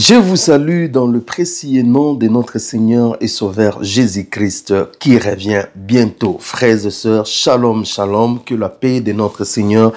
Je vous salue dans le précieux nom de notre Seigneur et Sauveur Jésus-Christ qui revient bientôt. Frères et sœurs, shalom, shalom, que la paix de notre Seigneur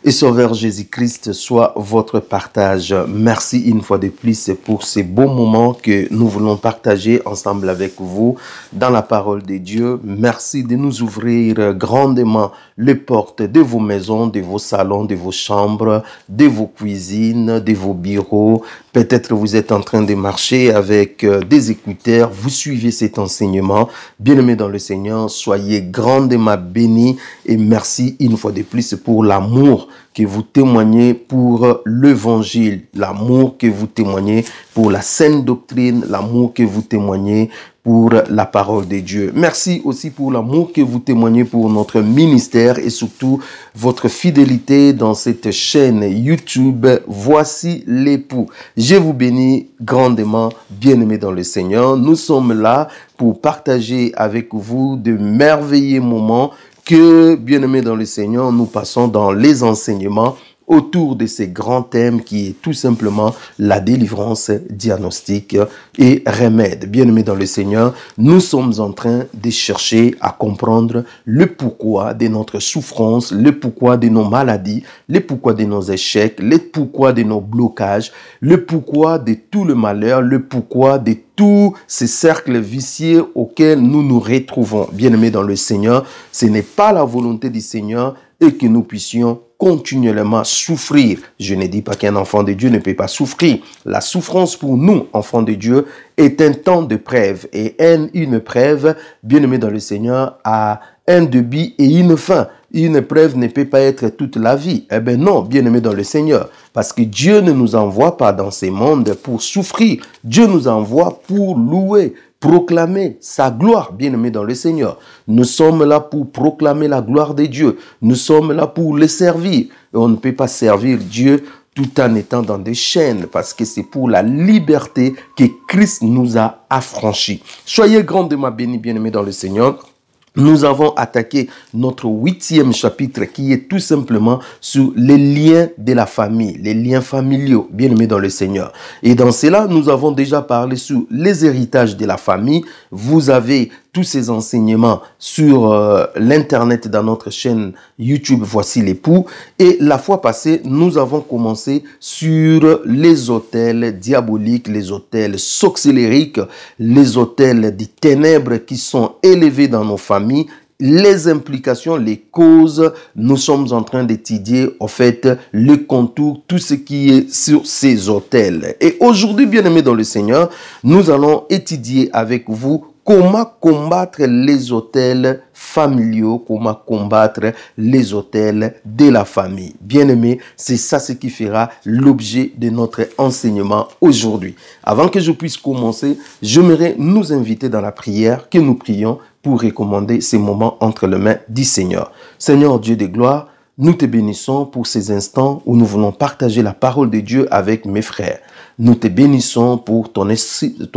et Sauveur Jésus-Christ soit votre partage. Merci une fois de plus pour ces beaux moments que nous voulons partager ensemble avec vous dans la parole de Dieu. Merci de nous ouvrir grandement les portes de vos maisons, de vos salons, de vos chambres, de vos cuisines, de vos bureaux. Peut-être vous êtes en train de marcher avec des écouteurs, vous suivez cet enseignement. Bien-aimés dans le Seigneur, soyez grandement bénis et merci une fois de plus pour l'amour que vous témoignez pour l'évangile, l'amour que vous témoignez pour la saine doctrine, l'amour que vous témoignez pour la parole de Dieu. Merci aussi pour l'amour que vous témoignez pour notre ministère et surtout votre fidélité dans cette chaîne YouTube. Voici l'époux. Je vous bénis grandement, bien-aimés dans le Seigneur. Nous sommes là pour partager avec vous de merveilleux moments que, bien-aimés dans le Seigneur, nous passons dans les enseignements autour de ces grands thèmes qui est tout simplement la délivrance, diagnostic et remède. Bien-aimés dans le Seigneur, nous sommes en train de chercher à comprendre le pourquoi de notre souffrance, le pourquoi de nos maladies, le pourquoi de nos échecs, le pourquoi de nos blocages, le pourquoi de tout le malheur, le pourquoi de tous ces cercles vicieux auxquels nous nous retrouvons. Bien-aimés dans le Seigneur, ce n'est pas la volonté du Seigneur et que nous puissions continuellement souffrir. Je ne dis pas qu'un enfant de Dieu ne peut pas souffrir. La souffrance pour nous, enfants de Dieu, est un temps de preuve. Et une preuve, bien-aimé dans le Seigneur, a un début et une fin. Une preuve ne peut pas être toute la vie. Eh bien non, bien-aimé dans le Seigneur. Parce que Dieu ne nous envoie pas dans ce monde pour souffrir. Dieu nous envoie pour louer, proclamer sa gloire, bien-aimé dans le Seigneur. Nous sommes là pour proclamer la gloire de Dieu. Nous sommes là pour le servir. Et on ne peut pas servir Dieu tout en étant dans des chaînes, parce que c'est pour la liberté que Christ nous a affranchis. Soyez grandement bénis, bien-aimés dans le Seigneur. Nous avons attaqué notre 8e chapitre qui est tout simplement sur les liens de la famille, les liens familiaux, bien-aimés dans le Seigneur. Et dans cela, nous avons déjà parlé sur les héritages de la famille. Vous avez tous ces enseignements sur l'internet dans notre chaîne YouTube Voici l'époux. Et la fois passée, nous avons commencé sur les autels diaboliques, les autels sorcellériques, les autels des ténèbres qui sont élevés dans nos familles. Les implications, les causes, nous sommes en train d'étudier en fait le contour, tout ce qui est sur ces autels. Et aujourd'hui, bien-aimés dans le Seigneur, nous allons étudier avec vous comment combattre les autels familiaux, comment combattre les autels de la famille. Bien-aimés, c'est ça ce qui fera l'objet de notre enseignement aujourd'hui. Avant que je puisse commencer, j'aimerais nous inviter dans la prière que nous prions pour recommander ces moments entre les mains du Seigneur. Seigneur Dieu de gloire, nous te bénissons pour ces instants où nous voulons partager la parole de Dieu avec mes frères. Nous te bénissons pour ton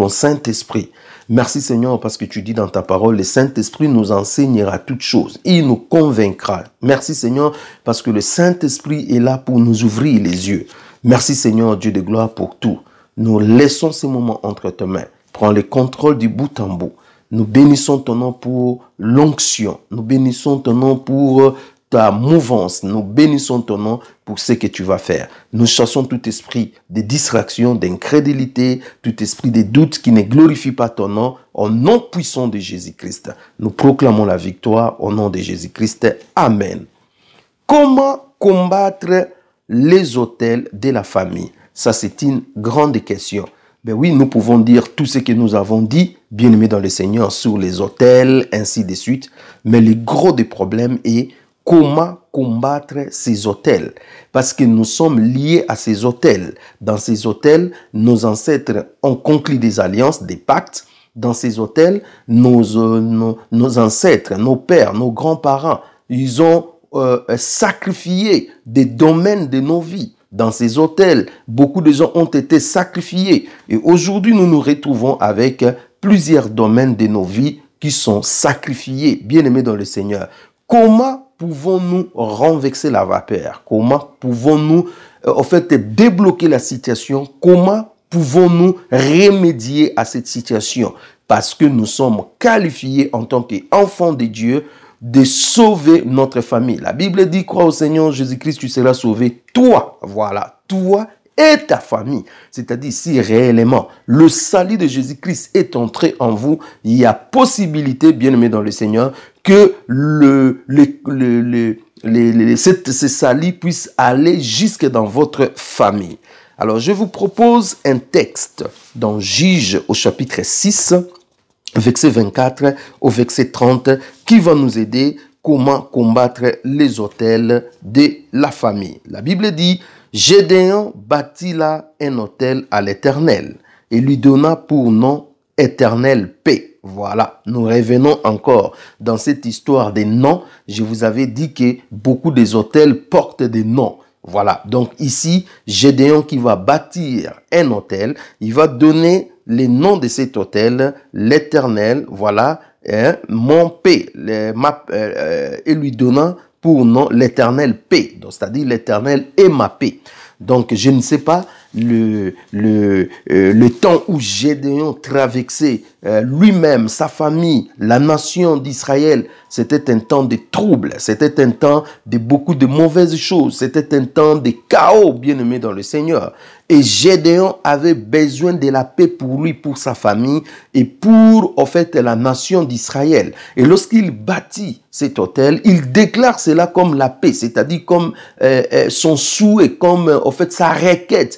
Saint-Esprit. Merci Seigneur parce que tu dis dans ta parole, le Saint-Esprit nous enseignera toutes choses. Il nous convaincra. Merci Seigneur parce que le Saint-Esprit est là pour nous ouvrir les yeux. Merci Seigneur Dieu de gloire pour tout. Nous laissons ces moments entre tes mains. Prends le contrôle du bout en bout. Nous bénissons ton nom pour l'onction. Nous bénissons ton nom pour ta mouvance. Nous bénissons ton nom pour ce que tu vas faire. Nous chassons tout esprit de distraction, d'incrédulité, tout esprit de doute qui ne glorifie pas ton nom. Au nom puissant de Jésus-Christ, nous proclamons la victoire au nom de Jésus-Christ. Amen. Comment combattre les autels de la famille? Ça, c'est une grande question. Ben oui, nous pouvons dire tout ce que nous avons dit, bien-aimés dans le Seigneur, sur les autels, ainsi de suite. Mais le gros des problèmes est comment combattre ces autels. Parce que nous sommes liés à ces autels. Dans ces autels, nos ancêtres ont conclu des alliances, des pactes. Dans ces autels, nos ancêtres, nos pères, nos grands-parents, ils ont sacrifié des domaines de nos vies. Dans ces autels, beaucoup de gens ont été sacrifiés. Et aujourd'hui, nous nous retrouvons avec plusieurs domaines de nos vies qui sont sacrifiés, bien-aimés dans le Seigneur. Comment pouvons-nous renverser la vapeur? Comment pouvons-nous, débloquer la situation? Comment pouvons-nous remédier à cette situation? Parce que nous sommes qualifiés en tant qu'enfants de Dieu de sauver notre famille. La Bible dit, crois au Seigneur Jésus-Christ, tu seras sauvé, toi, voilà, toi et ta famille. C'est-à-dire, si réellement le salut de Jésus-Christ est entré en vous, il y a possibilité, bien aimé dans le Seigneur, que ce salut puisse aller jusque dans votre famille. Alors, je vous propose un texte dans Juge au chapitre 6, verset 24 au verset 30, qui va nous aider comment combattre les autels de la famille. La Bible dit, Gédéon bâtit là un autel à l'Éternel et lui donna pour nom Éternel paix. Voilà, nous revenons encore dans cette histoire des noms. Je vous avais dit que beaucoup des autels portent des noms. Voilà, donc ici, Gédéon qui va bâtir un autel, il va donner les noms de cet autel, l'Éternel, voilà, mon paix, et lui donnant pour nom l'Éternel paix, donc c'est-à-dire l'Éternel est ma paix. Donc je ne sais pas le temps où Gédéon traversait lui-même, sa famille, la nation d'Israël, c'était un temps de troubles, c'était un temps de beaucoup de mauvaises choses, c'était un temps de chaos, bien aimé dans le Seigneur. Et Gédéon avait besoin de la paix pour lui, pour sa famille et pour, en fait, la nation d'Israël. Et lorsqu'il bâtit cet autel, il déclare cela comme la paix, c'est-à-dire comme son souhait, comme, en fait, sa requête,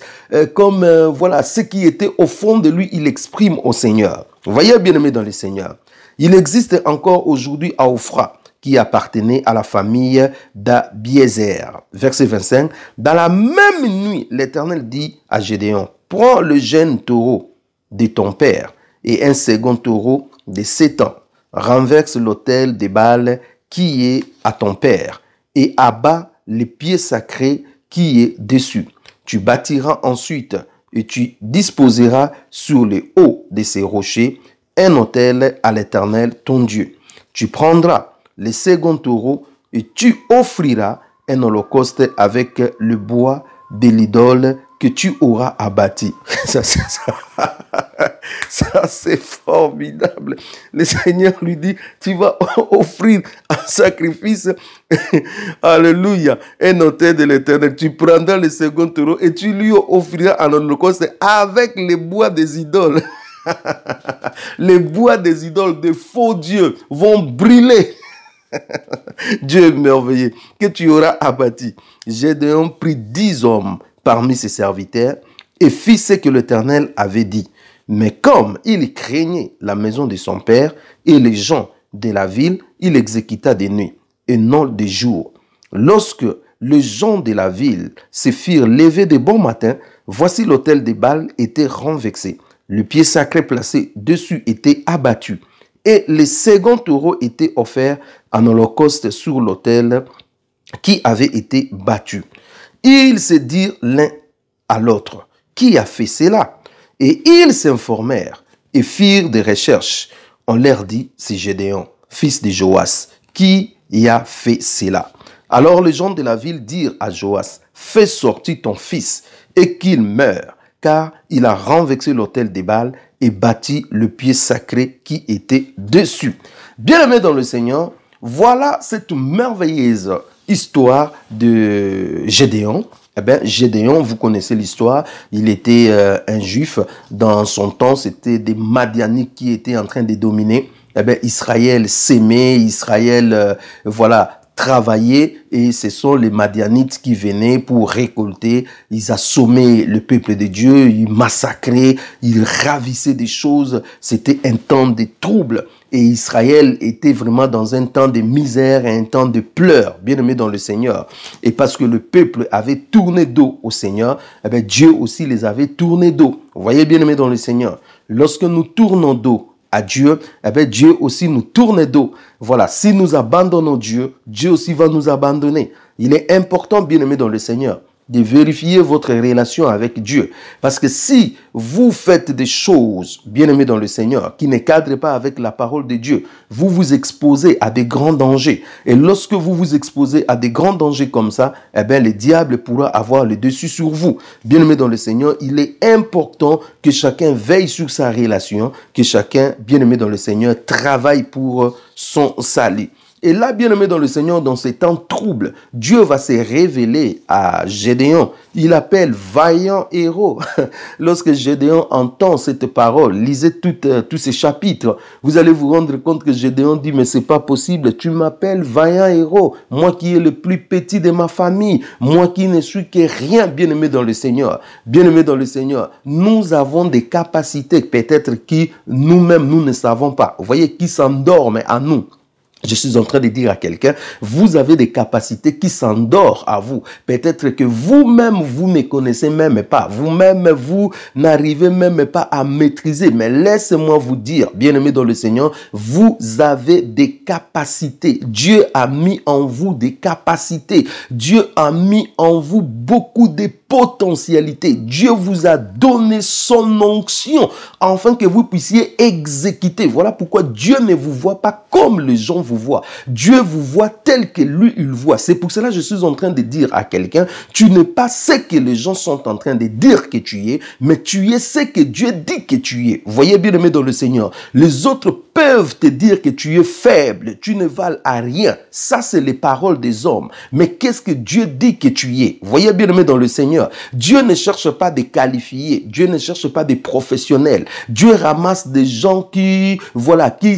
comme, voilà, ce qui était au fond de lui, il exprime au Seigneur. Vous voyez, bien aimé dans le Seigneur, il existe encore aujourd'hui à Ophra, qui appartenait à la famille d'Abiézer. Verset 25. Dans la même nuit, l'Éternel dit à Gédéon, prends le jeune taureau de ton père et un second taureau de 7 ans. Renverse l'autel des Baals qui est à ton père et abat les pieds sacrés qui est dessus. Tu bâtiras ensuite et tu disposeras sur les hauts de ces rochers un autel à l'Éternel ton Dieu. Tu prendras le second taureau et tu offriras un holocauste avec le bois de l'idole que tu auras abattu. Ça c'est formidable. Le Seigneur lui dit, tu vas offrir un sacrifice, alléluia, un autel de l'Éternel. Tu prendras le second taureau et tu lui offriras un holocauste avec le bois des idoles. Les bois des idoles, de faux dieux, vont brûler. Dieu est merveilleux, que tu auras abattu. Gédéon prit 10 hommes parmi ses serviteurs et fit ce que l'Éternel avait dit. Mais comme il craignait la maison de son père et les gens de la ville, il exécuta des nuits et non des jours. Lorsque les gens de la ville se firent lever de bon matin, voici l'autel des Baals était renversé. Le pied sacré placé dessus était abattu. Et le second taureau était offert en holocauste sur l'autel qui avait été battu. Ils se dirent l'un à l'autre, qui a fait cela? Et ils s'informèrent et firent des recherches. On leur dit, c'est Gédéon, fils de Joas, qui y a fait cela. Alors les gens de la ville dirent à Joas, fais sortir ton fils et qu'il meure, car il a renversé l'autel des Baals et bâti le pied sacré qui était dessus. Bien-aimés dans le Seigneur, voilà cette merveilleuse histoire de Gédéon. Eh bien, Gédéon, vous connaissez l'histoire, il était un juif. Dans son temps, c'était des Madianites qui étaient en train de dominer. Eh bien, Israël s'aimait, Israël, voilà, travailler, et ce sont les Madianites qui venaient pour récolter. Ils assommaient le peuple de Dieu, ils massacraient, ils ravissaient des choses. C'était un temps de trouble et Israël était vraiment dans un temps de misère et un temps de pleurs, bien aimé dans le Seigneur. Et parce que le peuple avait tourné dos au Seigneur, eh bien Dieu aussi les avait tourné dos. Vous voyez, bien aimé dans le Seigneur, lorsque nous tournons dos à Dieu, eh bien Dieu aussi nous tourne dos. Voilà, si nous abandonnons Dieu, Dieu aussi va nous abandonner. Il est important, bien aimé dans le Seigneur, de vérifier votre relation avec Dieu. Parce que si vous faites des choses, bien-aimés dans le Seigneur, qui ne cadrent pas avec la parole de Dieu, vous vous exposez à des grands dangers. Et lorsque vous vous exposez à des grands dangers comme ça, eh bien, le diable pourra avoir le dessus sur vous. Bien-aimés dans le Seigneur, il est important que chacun veille sur sa relation, que chacun, bien-aimé dans le Seigneur, travaille pour son salut. Et là, bien-aimé dans le Seigneur, dans ces temps troubles, Dieu va se révéler à Gédéon. Il appelle vaillant héros. Lorsque Gédéon entend cette parole, lisez tous ces chapitres, vous allez vous rendre compte que Gédéon dit, mais c'est pas possible, tu m'appelles vaillant héros, moi qui est le plus petit de ma famille, moi qui ne suis que rien, bien-aimé dans le Seigneur. Bien-aimé dans le Seigneur, nous avons des capacités peut-être qui nous-mêmes, nous ne savons pas. Vous voyez, qui s'endorment à nous. Je suis en train de dire à quelqu'un, vous avez des capacités qui s'endorment à vous. Peut-être que vous-même, vous ne connaissez même pas. Vous-même, vous n'arrivez même pas à maîtriser. Mais laissez-moi vous dire, bien-aimés dans le Seigneur, vous avez des capacités. Dieu a mis en vous des capacités. Dieu a mis en vous beaucoup de potentialités. Dieu vous a donné son onction afin que vous puissiez exécuter. Voilà pourquoi Dieu ne vous voit pas comme les gens vous voient. Dieu vous voit tel que lui, il voit. C'est pour cela que je suis en train de dire à quelqu'un, tu n'es pas ce que les gens sont en train de dire que tu es, mais tu es ce que Dieu dit que tu es. Vous voyez, bien aimé dans le Seigneur, les autres peuvent te dire que tu es faible, tu ne vales à rien. Ça, c'est les paroles des hommes. Mais qu'est-ce que Dieu dit que tu es? Vous voyez, bien aimé dans le Seigneur, Dieu ne cherche pas des qualifiés, Dieu ne cherche pas des professionnels. Dieu ramasse des gens qui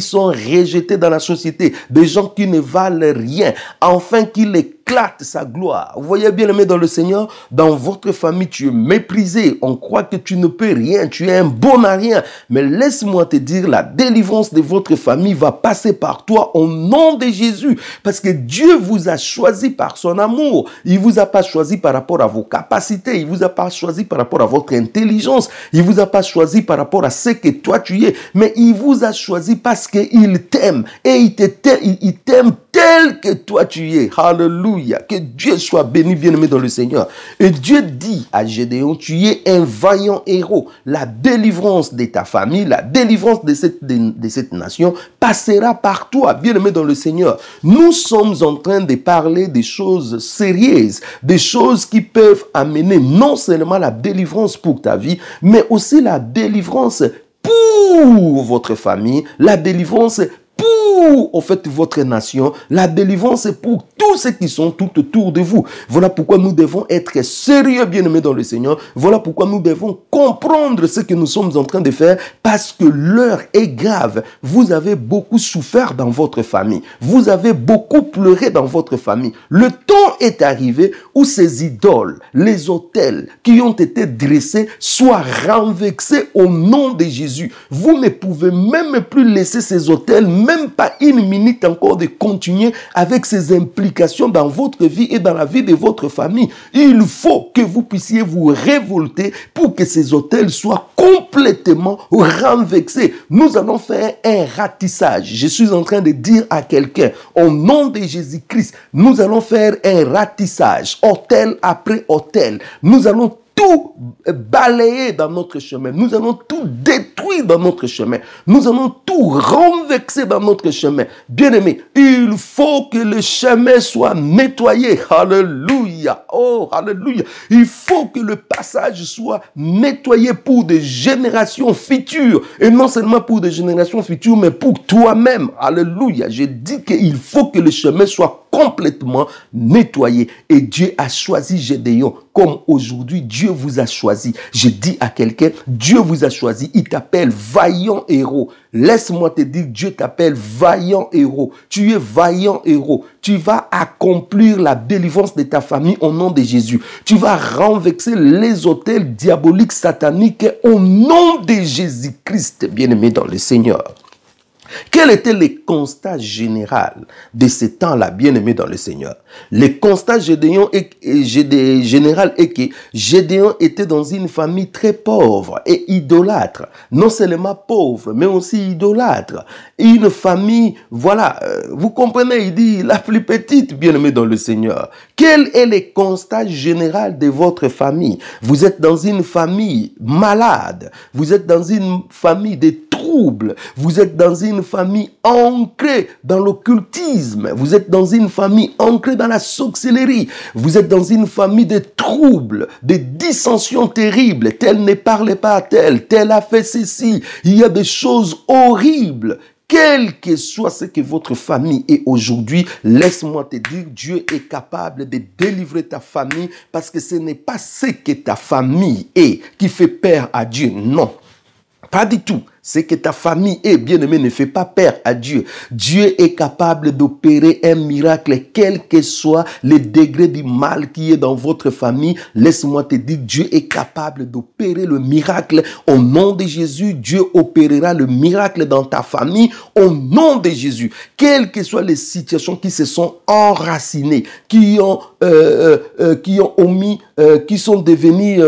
sont rejetés dans la société, des gens qui ne valent rien, afin qu'il éclate sa gloire. Vous voyez, bien aimé dans le Seigneur, dans votre famille, tu es méprisé. On croit que tu ne peux rien, tu es un bon à rien. Mais laisse-moi te dire, la délivrance de votre famille va passer par toi au nom de Jésus. Parce que Dieu vous a choisi par son amour. Il vous a pas choisi par rapport à vos capacités. Il vous a pas choisi par rapport à votre intelligence. Il vous a pas choisi par rapport à ce que toi tu es. Mais il vous a choisi parce qu'il t'aime. Et il t'aime tel que toi tu es. Alléluia. Que Dieu soit béni, bien-aimé dans le Seigneur. Et Dieu dit à Gédéon, tu es un vaillant héros. La délivrance de ta famille, la délivrance de cette nation passera par toi, bien-aimé dans le Seigneur. Nous sommes en train de parler des choses sérieuses, des choses qui peuvent amener non seulement la délivrance pour ta vie, mais aussi la délivrance pour votre famille, la délivrance pour, en fait, votre nation, la délivrance est pour tous ceux qui sont tout autour de vous. Voilà pourquoi nous devons être sérieux, bien-aimés dans le Seigneur. Voilà pourquoi nous devons comprendre ce que nous sommes en train de faire, parce que l'heure est grave. Vous avez beaucoup souffert dans votre famille. Vous avez beaucoup pleuré dans votre famille. Le temps est arrivé où ces idoles, les autels qui ont été dressés, soient renversés au nom de Jésus. Vous ne pouvez même plus laisser ces autels, même pas une minute encore, de continuer avec ces implications dans votre vie et dans la vie de votre famille. Il faut que vous puissiez vous révolter pour que ces autels soient complètement renversés. Nous allons faire un ratissage. Je suis en train de dire à quelqu'un, au nom de Jésus-Christ, nous allons faire un ratissage, autel après autel. Nous allons tout balayer dans notre chemin. Nous allons tout détruire dans notre chemin. Nous allons tout renverser dans notre chemin. Bien-aimés, il faut que le chemin soit nettoyé. Alléluia. Oh, alléluia. Il faut que le passage soit nettoyé pour des générations futures. Et non seulement pour des générations futures, mais pour toi-même. Alléluia. Je dis qu'il faut que le chemin soit complètement nettoyé. Et Dieu a choisi Gédéon comme aujourd'hui Dieu vous a choisi. Je dis à quelqu'un, Dieu vous a choisi. Il t'appelle vaillant héros. Laisse-moi te dire, Dieu t'appelle vaillant héros. Tu es vaillant héros. Tu vas accomplir la délivrance de ta famille au nom de Jésus. Tu vas renverser les autels diaboliques sataniques au nom de Jésus-Christ, bien-aimé dans le Seigneur. Quel était le constat général de ce temps-là, bien-aimé dans le Seigneur? Le constat général est que Gédéon était dans une famille très pauvre et idolâtre. Non seulement pauvre, mais aussi idolâtre. Une famille, voilà, vous comprenez, il dit la plus petite, bien-aimé dans le Seigneur. Quel est le constat général de votre famille? Vous êtes dans une famille malade. Vous êtes dans une famille de troubles. Vous êtes dans une famille ancrée dans l'occultisme. Vous êtes dans une famille ancrée dans la sorcellerie. Vous êtes dans une famille de troubles, de dissensions terribles. Tel ne parlait pas à tel, tel a fait ceci. Il y a des choses horribles. Quel que soit ce que votre famille est aujourd'hui, laisse-moi te dire, Dieu est capable de délivrer ta famille parce que ce n'est pas ce que ta famille est qui fait peur à Dieu. Non, pas du tout. Ce que ta famille est, bien-aimé, ne fait pas peur à Dieu. Dieu est capable d'opérer un miracle, quel que soit le degré du mal qui est dans votre famille. Laisse-moi te dire, Dieu est capable d'opérer le miracle. Au nom de Jésus, Dieu opérera le miracle dans ta famille. Au nom de Jésus, quelles que soient les situations qui se sont enracinées, qui sont devenues,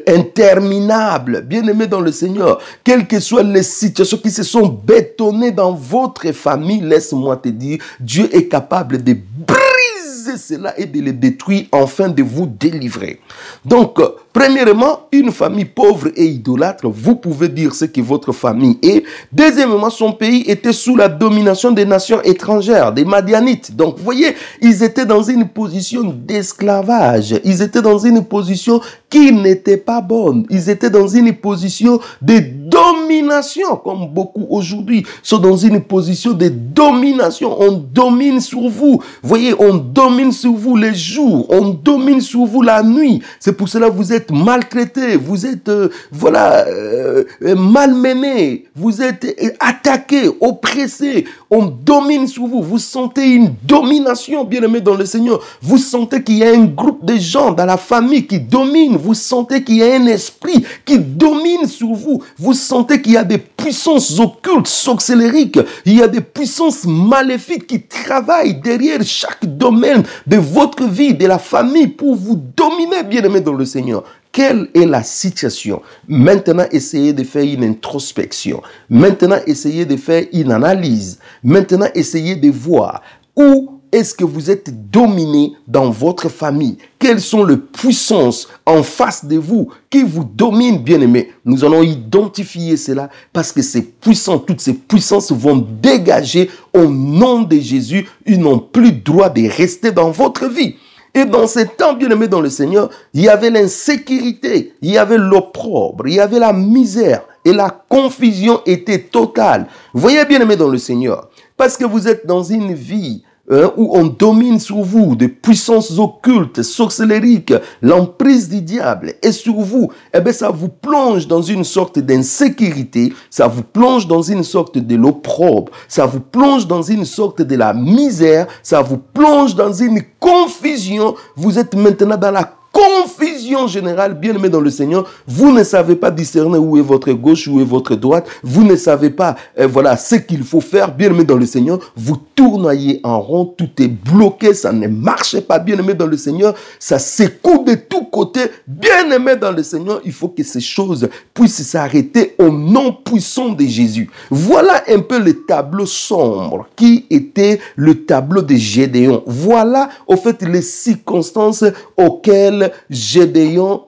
interminables, bien-aimé dans le Seigneur, quelles que soient les situations qui se sont bétonnées dans votre famille, laisse-moi te dire, Dieu est capable de briser cela et de les détruire afin de vous délivrer. Donc, premièrement, une famille pauvre et idolâtre, vous pouvez dire ce que votre famille est. Deuxièmement, son pays était sous la domination des nations étrangères, des Madianites. Donc, vous voyez, ils étaient dans une position d'esclavage. Ils étaient dans une position qui n'était pas bonne. Ils étaient dans une position de domination, comme beaucoup aujourd'hui sont dans une position de domination. On domine sur vous. Vous voyez, on domine sur vous les jours. On domine sur vous la nuit. C'est pour cela que vous êtes maltraité, vous êtes malmené, vous êtes attaqué, oppressé, on domine sur vous, vous sentez une domination, bien-aimé dans le Seigneur, vous sentez qu'il y a un groupe de gens dans la famille qui domine, vous sentez qu'il y a un esprit qui domine sur vous, vous sentez qu'il y a des puissances occultes, sorcellériques, il y a des puissances maléfiques qui travaillent derrière chaque domaine de votre vie, de la famille pour vous dominer, bien-aimé dans le Seigneur. Quelle est la situation? Maintenant, essayez de faire une introspection. Maintenant, essayez de faire une analyse. Maintenant, essayez de voir où est-ce que vous êtes dominé dans votre famille. Quelles sont les puissances en face de vous qui vous dominent, bien-aimés? Nous allons identifier cela parce que ces puissances, toutes ces puissances vont dégager au nom de Jésus. Ils n'ont plus droit de rester dans votre vie. Et dans ces temps, bien-aimés dans le Seigneur, il y avait l'insécurité, il y avait l'opprobre, il y avait la misère et la confusion était totale. Vous voyez, bien-aimés dans le Seigneur, parce que vous êtes dans une vie où on domine sur vous des puissances occultes, sorcellériques, l'emprise du diable est sur vous, eh bien ça vous plonge dans une sorte d'insécurité, ça vous plonge dans une sorte de l'opprobre, ça vous plonge dans une sorte de la misère, ça vous plonge dans une confusion, vous êtes maintenant dans la confusion générale, bien-aimé dans le Seigneur, vous ne savez pas discerner où est votre gauche, où est votre droite, vous ne savez pas, voilà, ce qu'il faut faire, bien-aimé dans le Seigneur, vous tournoyez en rond, tout est bloqué, ça ne marche pas, bien-aimé dans le Seigneur, ça secoue de tous côtés, bien-aimé dans le Seigneur, il faut que ces choses puissent s'arrêter au nom puissant de Jésus. Voilà un peu le tableau sombre qui était le tableau de Gédéon. Voilà, au fait, les circonstances auxquelles Gédéon,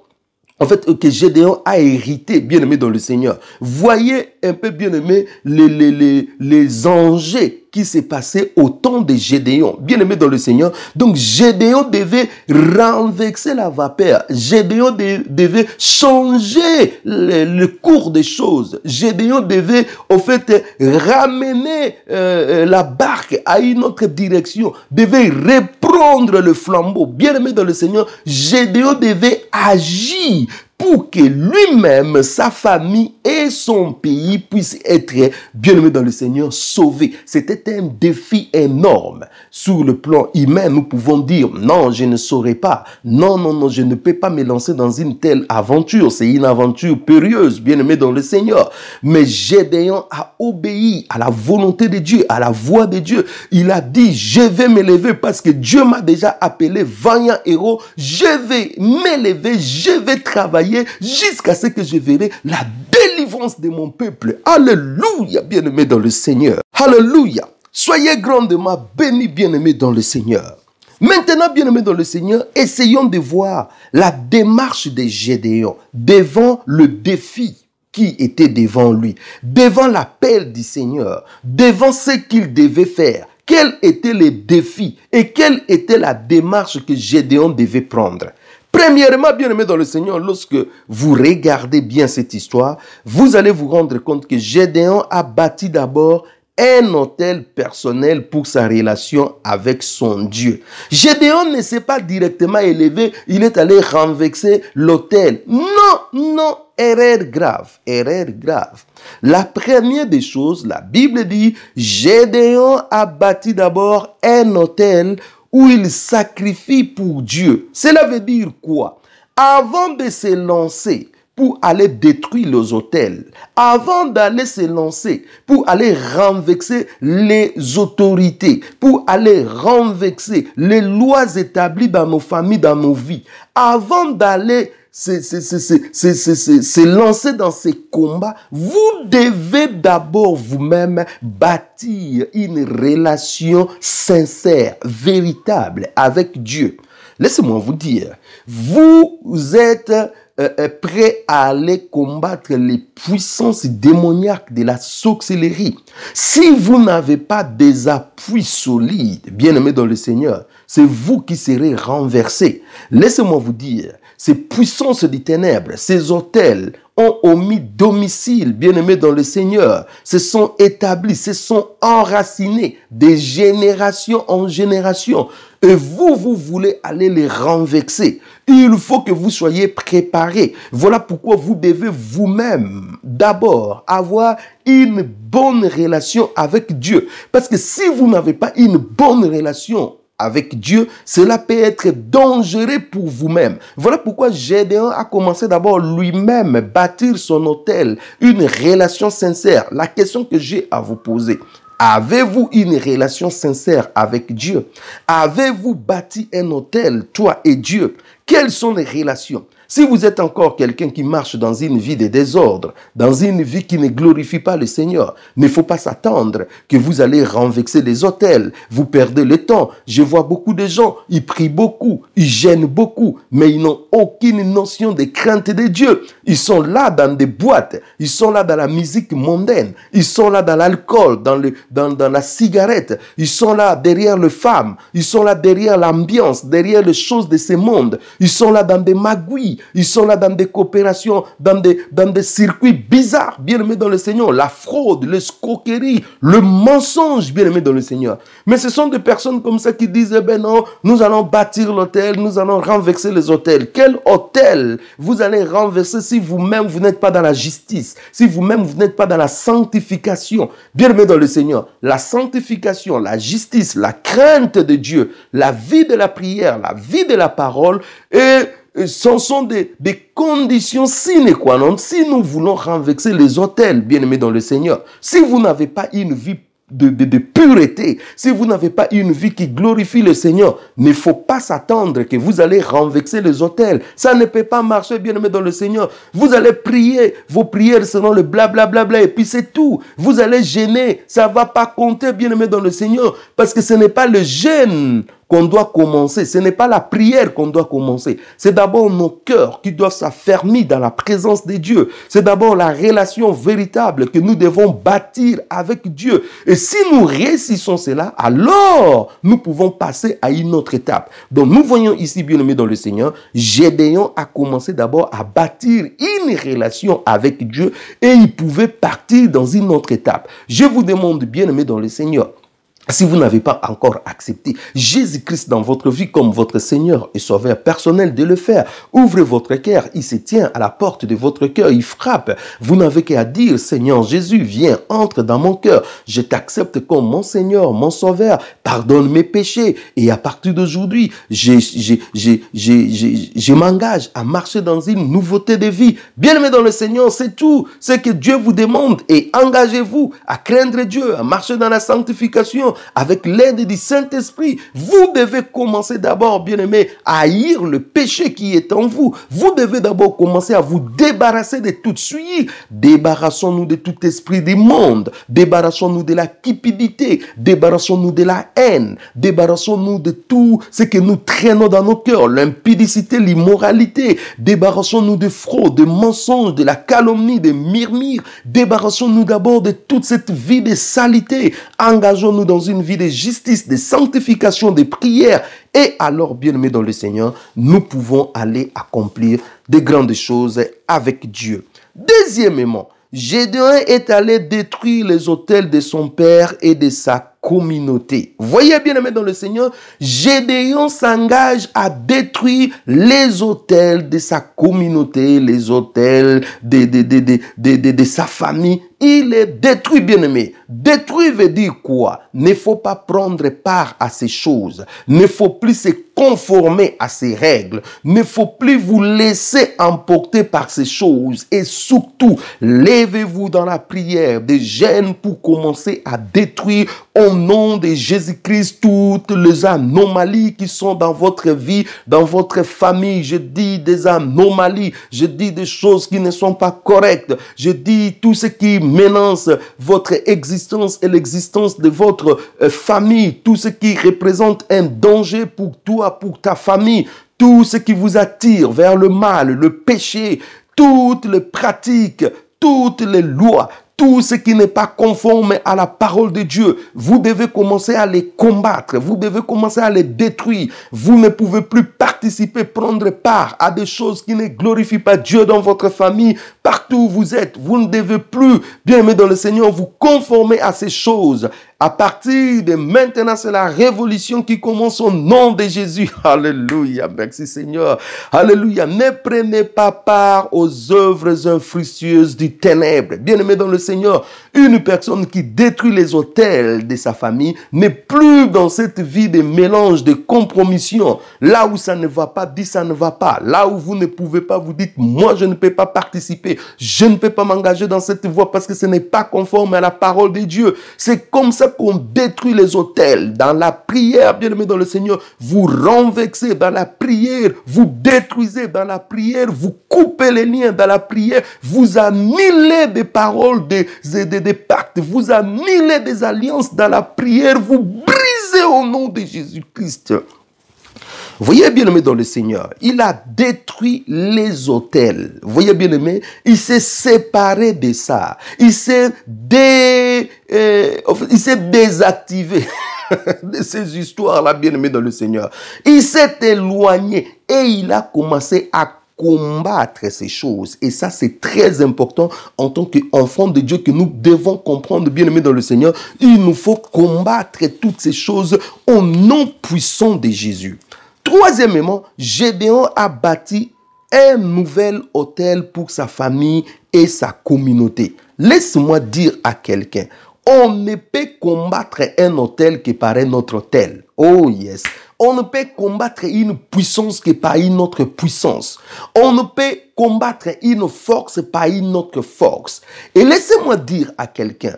que Gédéon a hérité, bien-aimé dans le Seigneur. Voyez un peu, bien-aimé, les enjeux qui s'est passé au temps de Gédéon, bien-aimé dans le Seigneur. Donc, Gédéon devait renverser la vapeur. Gédéon devait changer le cours des choses. Gédéon devait, au fait, ramener la barque à une autre direction. Devait reprendre le flambeau. Bien-aimé dans le Seigneur, Gédéon devait agir pour que lui-même, sa famille et son pays puissent être, bien-aimés dans le Seigneur, sauvés. C'était un défi énorme. Sur le plan humain, nous pouvons dire, non, je ne saurais pas. Non, non, non, je ne peux pas me lancer dans une telle aventure. C'est une aventure périlleuse, bien-aimés dans le Seigneur. Mais Gédéon a obéi à la volonté de Dieu, à la voix de Dieu. Il a dit, je vais m'élever parce que Dieu m'a déjà appelé vaillant héros. Je vais m'élever, je vais travailler jusqu'à ce que je verrai la délivrance de mon peuple. Alléluia, bien-aimés dans le Seigneur. Alléluia. Soyez grandement bénis, bien-aimés dans le Seigneur. Maintenant, bien-aimés dans le Seigneur, essayons de voir la démarche de Gédéon devant le défi qui était devant lui, devant l'appel du Seigneur, devant ce qu'il devait faire. Quels étaient les défis et quelle était la démarche que Gédéon devait prendre? Premièrement, bien-aimés dans le Seigneur, lorsque vous regardez bien cette histoire, vous allez vous rendre compte que Gédéon a bâti d'abord un autel personnel pour sa relation avec son Dieu. Gédéon ne s'est pas directement élevé, il est allé renverser l'autel. Non, non, erreur grave, erreur grave. La première des choses, la Bible dit, Gédéon a bâti d'abord un autel où il sacrifie pour Dieu. Cela veut dire quoi? Avant de se lancer pour aller détruire les autels, avant d'aller se lancer pour aller renverser les autorités, pour aller renverser les lois établies dans nos familles, dans nos vies, avant d'aller se lancer dans ces combats, vous devez d'abord vous-même bâtir une relation sincère, véritable avec Dieu. Laissez-moi vous dire, vous êtes prêt à aller combattre les puissances démoniaques de la sorcellerie. Si vous n'avez pas des appuis solides, bien-aimés dans le Seigneur, c'est vous qui serez renversés. Laissez-moi vous dire, ces puissances des ténèbres, ces autels ont omis domicile, bien-aimés dans le Seigneur, se sont établis, se sont enracinés de génération en génération. Et vous voulez aller les renverser. Il faut que vous soyez préparés. Voilà pourquoi vous devez vous-même d'abord avoir une bonne relation avec Dieu. Parce que si vous n'avez pas une bonne relation avec Dieu, cela peut être dangereux pour vous-même. Voilà pourquoi Gédéon a commencé d'abord lui-même bâtir son autel, une relation sincère. La question que j'ai à vous poser, avez-vous une relation sincère avec Dieu? Avez-vous bâti un autel, toi et Dieu? Quelles sont les relations? Si vous êtes encore quelqu'un qui marche dans une vie de désordre, dans une vie qui ne glorifie pas le Seigneur, il ne faut pas s'attendre que vous allez renverser les autels. Vous perdez le temps. Je vois beaucoup de gens, ils prient beaucoup, ils gênent beaucoup, mais ils n'ont aucune notion de crainte de Dieu. Ils sont là dans des boîtes, ils sont là dans la musique mondaine, ils sont là dans l'alcool, dans la cigarette, ils sont là derrière les femmes, ils sont là derrière l'ambiance, derrière les choses de ce monde, ils sont là dans des magouilles. Ils sont là dans des coopérations, dans des circuits bizarres, bien-aimés dans le Seigneur. La fraude, l'escroquerie, le mensonge, bien-aimés dans le Seigneur. Mais ce sont des personnes comme ça qui disent, eh ben non, nous allons bâtir l'autel, nous allons renverser les autels. Quel autel vous allez renverser si vous-même vous n'êtes pas dans la justice, si vous-même vous n'êtes pas dans la sanctification, bien-aimés dans le Seigneur. La sanctification, la justice, la crainte de Dieu, la vie de la prière, la vie de la parole et ce sont des conditions sine qua non si nous voulons renverser les autels, bien-aimés dans le Seigneur. Si vous n'avez pas une vie de pureté, si vous n'avez pas une vie qui glorifie le Seigneur, il ne faut pas s'attendre que vous allez renverser les autels. Ça ne peut pas marcher, bien-aimés dans le Seigneur. Vous allez prier, vos prières seront le blablabla et puis c'est tout. Vous allez gêner, ça ne va pas compter, bien-aimés dans le Seigneur, parce que ce n'est pas le jeûne qu'on doit commencer. Ce n'est pas la prière qu'on doit commencer. C'est d'abord nos cœurs qui doivent s'affermir dans la présence de Dieu. C'est d'abord la relation véritable que nous devons bâtir avec Dieu. Et si nous réussissons cela, alors nous pouvons passer à une autre étape. Donc nous voyons ici, bien-aimés dans le Seigneur, Gédéon a commencé d'abord à bâtir une relation avec Dieu et il pouvait partir dans une autre étape. Je vous demande, bien-aimés dans le Seigneur, Si vous n'avez pas encore accepté Jésus-Christ dans votre vie comme votre Seigneur et Sauveur personnel, de le faire. Ouvrez votre cœur, il se tient à la porte de votre cœur, il frappe. Vous n'avez qu'à dire, Seigneur Jésus, viens, entre dans mon cœur. Je t'accepte comme mon Seigneur, mon Sauveur. Pardonne mes péchés. Et à partir d'aujourd'hui, je m'engage à marcher dans une nouveauté de vie. Bien-aimé dans le Seigneur, c'est tout ce que Dieu vous demande. Et engagez-vous à craindre Dieu, à marcher dans la sanctification, avec l'aide du Saint-Esprit. Vous devez commencer d'abord, bien-aimé, à haïr le péché qui est en vous. Vous devez d'abord commencer à vous débarrasser de toute suie. Débarrassons-nous de tout esprit du monde. Débarrassons-nous de la cupidité. Débarrassons-nous de la haine. Débarrassons-nous de tout ce que nous traînons dans nos cœurs. L'impudicité, l'immoralité. Débarrassons-nous de fraude, de mensonges, de la calomnie, de murmures. Débarrassons-nous d'abord de toute cette vie de saleté. Engageons-nous dans une vie de justice, de sanctification, de prière. Et alors, bien-aimés dans le Seigneur, nous pouvons aller accomplir de grandes choses avec Dieu. Deuxièmement, Gédéon est allé détruire les autels de son père et de sa communauté. Voyez, bien-aimés dans le Seigneur, Gédéon s'engage à détruire les autels de sa communauté, les autels de sa famille. Il est détruit, bien-aimé. Détruit veut dire quoi? Ne faut pas prendre part à ces choses. Ne faut plus se conformer à ces règles. Ne faut plus vous laisser emporter par ces choses. Et surtout, levez-vous dans la prière des jeûnes pour commencer à détruire au nom de Jésus-Christ toutes les anomalies qui sont dans votre vie, dans votre famille. Je dis des anomalies. Je dis des choses qui ne sont pas correctes. Je dis tout ce qui menace votre existence et l'existence de votre famille, tout ce qui représente un danger pour toi, pour ta famille, tout ce qui vous attire vers le mal, le péché, toutes les pratiques, toutes les lois, tout ce qui n'est pas conforme à la parole de Dieu, vous devez commencer à les combattre, vous devez commencer à les détruire. Vous ne pouvez plus participer, prendre part à des choses qui ne glorifient pas Dieu dans votre famille, partout où vous êtes. Vous ne devez plus, bien aimé dans le Seigneur, vous conformer à ces choses. À partir de maintenant, c'est la révolution qui commence au nom de Jésus. Alléluia. Merci Seigneur. Alléluia. Ne prenez pas part aux œuvres infructueuses du ténèbre. Bien-aimé dans le Seigneur, une personne qui détruit les autels de sa famille n'est plus dans cette vie de mélange, de compromission. Là où ça ne va pas, dit ça ne va pas. Là où vous ne pouvez pas, vous dites, moi je ne peux pas participer. Je ne peux pas m'engager dans cette voie parce que ce n'est pas conforme à la parole de Dieu. C'est comme ça qu'on détruit les autels. Dans la prière, bien-aimé dans le Seigneur, vous renversez. Dans la prière, vous détruisez. Dans la prière, vous coupez les liens. Dans la prière, vous annulez des paroles, des pactes. Vous annulez des alliances. Dans la prière, vous brisez au nom de Jésus-Christ. Voyez, bien-aimé dans le Seigneur, il a détruit les autels. Voyez, bien-aimé, il s'est séparé de ça. Il s'est désactivé de ces histoires-là, bien-aimé dans le Seigneur. Il s'est éloigné et il a commencé à combattre ces choses. Et ça, c'est très important en tant qu'enfants de Dieu que nous devons comprendre, bien-aimé dans le Seigneur. Il nous faut combattre toutes ces choses au nom puissant de Jésus. Troisièmement, Gédéon a bâti un nouvel autel pour sa famille et sa communauté. Laisse-moi dire à quelqu'un, on ne peut combattre un autel que par un autre autel. Oh yes. On ne peut combattre une puissance que par une autre puissance. On ne peut combattre une force par une autre force. Et laissez-moi dire à quelqu'un,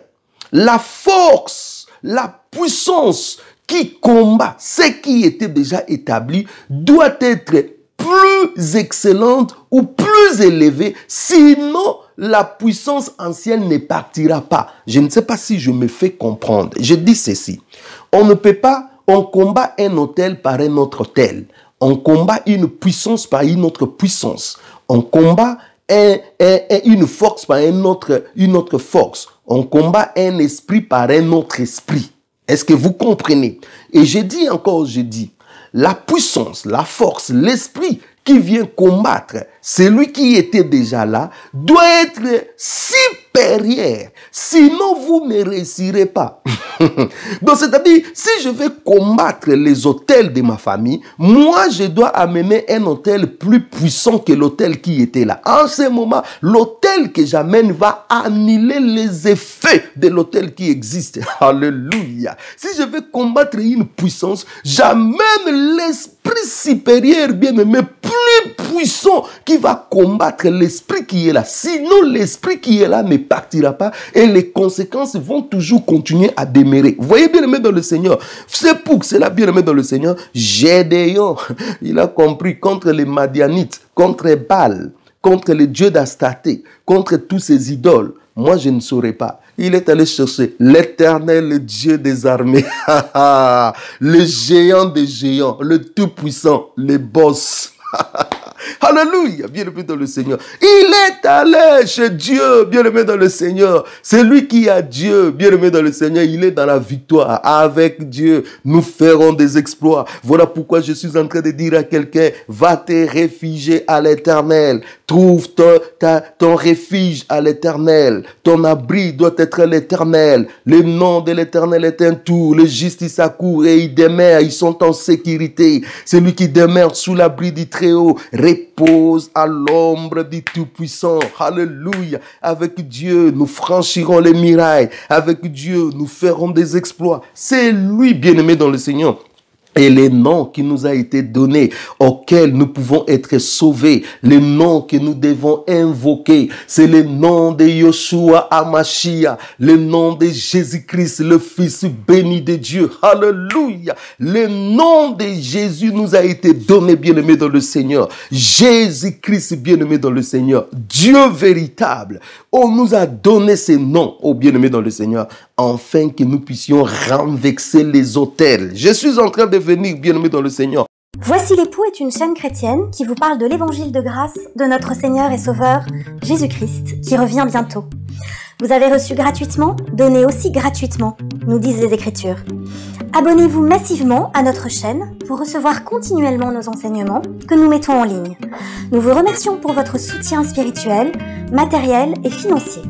la force, la puissance qui combat ce qui était déjà établi doit être plus excellente ou plus élevée, sinon la puissance ancienne ne partira pas. Je ne sais pas si je me fais comprendre. Je dis ceci, on ne peut pas, on combat un autel par un autre autel. On combat une puissance par une autre puissance. On combat une force par une autre force. On combat un esprit par un autre esprit. Est-ce que vous comprenez? Et je dis encore, la puissance, la force, l'esprit qui vient combattre celui qui était déjà là doit être supérieur. Sinon, vous ne réussirez pas. Donc, c'est-à-dire, si je vais combattre les autels de ma famille, moi, je dois amener un autel plus puissant que l'autel qui était là. En ce moment, l'autel que j'amène va annuler les effets de l'autel qui existe. Alléluia. Si je vais combattre une puissance, j'amène l'esprit supérieur, bien-aimé, plus puissant, qui va combattre l'esprit qui est là. Sinon, l'esprit qui est là ne partira pas et les conséquences vont toujours continuer à demeurer. Vous voyez, bien-aimé dans le Seigneur, c'est pour cela, bien-aimé dans le Seigneur, Gédéon, il a compris contre les Madianites, contre Baal, contre les dieux d'Astarté, contre tous ces idoles. Moi, je ne saurais pas. Il est allé chercher l'Éternel, le Dieu des armées, le géant des géants, le tout-puissant, le boss. Alléluia, bien-aimé dans le Seigneur. Il est allé chez Dieu, bien-aimé dans le Seigneur. C'est lui qui a Dieu, bien-aimé dans le Seigneur. Il est dans la victoire. Avec Dieu, nous ferons des exploits. Voilà pourquoi je suis en train de dire à quelqu'un, va te réfugier à l'Éternel. Trouve ton refuge à l'Éternel. Ton abri doit être l'Éternel. Le nom de l'Éternel est un tour. Les justes y s'accourent et ils demeurent. Ils sont en sécurité. Celui qui demeure sous l'abri du Très-Haut repose à l'ombre du Tout-Puissant. Alléluia. Avec Dieu, nous franchirons les murailles. Avec Dieu, nous ferons des exploits. C'est lui, bien-aimé dans le Seigneur. Et les noms qui nous a été donnés, auxquels nous pouvons être sauvés, les noms que nous devons invoquer, c'est le nom de Yoshua Amashia, le nom de Jésus-Christ, le Fils béni de Dieu. Alléluia. Le nom de Jésus nous a été donné, bien-aimé dans le Seigneur. Jésus-Christ, bien-aimé dans le Seigneur. Dieu véritable. On nous a donné ces noms, oh bien-aimé dans le Seigneur, afin que nous puissions renverser les autels. Je suis en train de venir, bien-aimé dans le Seigneur. Voici l'époux est une chaîne chrétienne qui vous parle de l'évangile de grâce de notre Seigneur et Sauveur Jésus-Christ qui revient bientôt. Vous avez reçu gratuitement, donnez aussi gratuitement, nous disent les Écritures. Abonnez-vous massivement à notre chaîne pour recevoir continuellement nos enseignements que nous mettons en ligne. Nous vous remercions pour votre soutien spirituel, matériel et financier.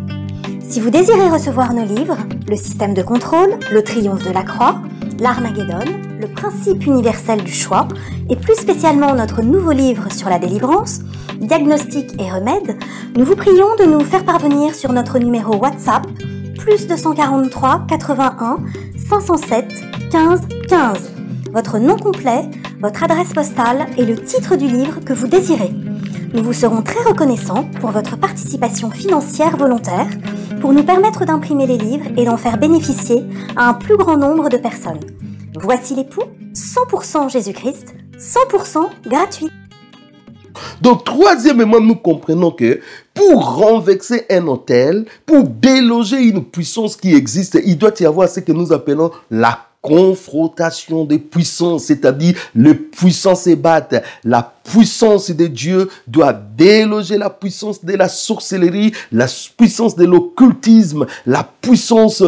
Si vous désirez recevoir nos livres, Le système de contrôle, Le triomphe de la croix, L'Armageddon, Le principe universel du choix, et plus spécialement notre nouveau livre sur la délivrance, Diagnostic et remèdes, nous vous prions de nous faire parvenir sur notre numéro WhatsApp, plus 243 81 507 15 15, votre nom complet, votre adresse postale et le titre du livre que vous désirez. Nous vous serons très reconnaissants pour votre participation financière volontaire pour nous permettre d'imprimer les livres et d'en faire bénéficier à un plus grand nombre de personnes. Voici l'époux, 100% Jésus-Christ, 100% gratuit. Donc, troisièmement, nous comprenons que pour renverser un autel, pour déloger une puissance qui existe, il doit y avoir ce que nous appelons la confrontation des puissances, c'est-à-dire les puissances se battent. La puissance de Dieu doit déloger la puissance de la sorcellerie, la puissance de l'occultisme, la puissance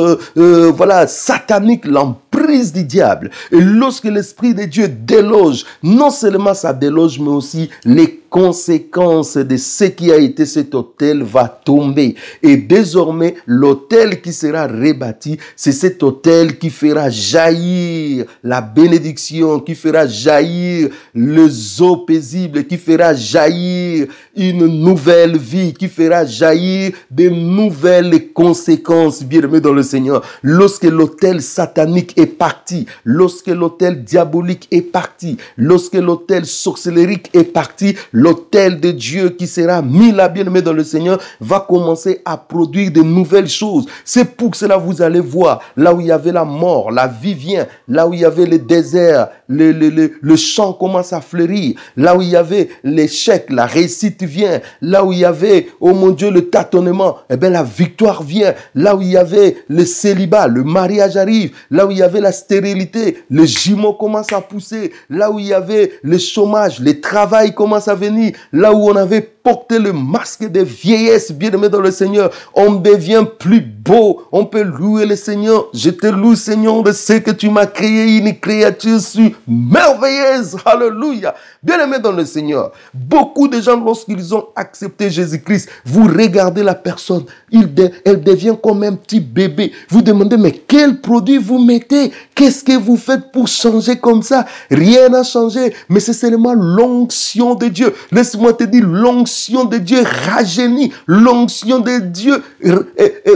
satanique, l'emprise du diable. Et lorsque l'Esprit de Dieu déloge, non seulement ça déloge, mais aussi les conséquences de ce qui a été cet autel va tomber. Et désormais, l'autel qui sera rebâti, c'est cet autel qui fera jaillir la bénédiction, qui fera jaillir les eaux paisibles, qui fera jaillir une nouvelle vie, qui fera jaillir de nouvelles conséquences, bien-aimés dans le Seigneur. Lorsque l'autel satanique est parti, lorsque l'autel diabolique est parti, lorsque l'autel sorcellerique est parti, l'autel de Dieu qui sera mis là, bien-aimé dans le Seigneur, va commencer à produire de nouvelles choses. C'est pour cela vous allez voir, là où il y avait la mort, la vie vient. Là où il y avait le désert, le champ commence à fleurir. Là où il y avait l'échec, la réussite vient. Là où il y avait, oh mon Dieu, le tâtonnement, eh bien la victoire vient. Là où il y avait le célibat, le mariage arrive. Là où il y avait la stérilité, le jumeau commence à pousser. Là où il y avait le chômage, le travail commence à venir. Là où on avait porter le masque de vieillesse, bien-aimé dans le Seigneur. On devient plus beau. On peut louer le Seigneur. Je te loue, Seigneur, de ce que tu m'as créé, une créature merveilleuse. Alléluia. Bien-aimé dans le Seigneur. Beaucoup de gens, lorsqu'ils ont accepté Jésus-Christ, vous regardez la personne, elle devient comme un petit bébé. Vous demandez, mais quel produit vous mettez? Qu'est-ce que vous faites pour changer comme ça? Rien n'a changé, mais c'est seulement l'onction de Dieu. Laisse-moi te dire, l'onction de Dieu rajeunit. L'onction de Dieu,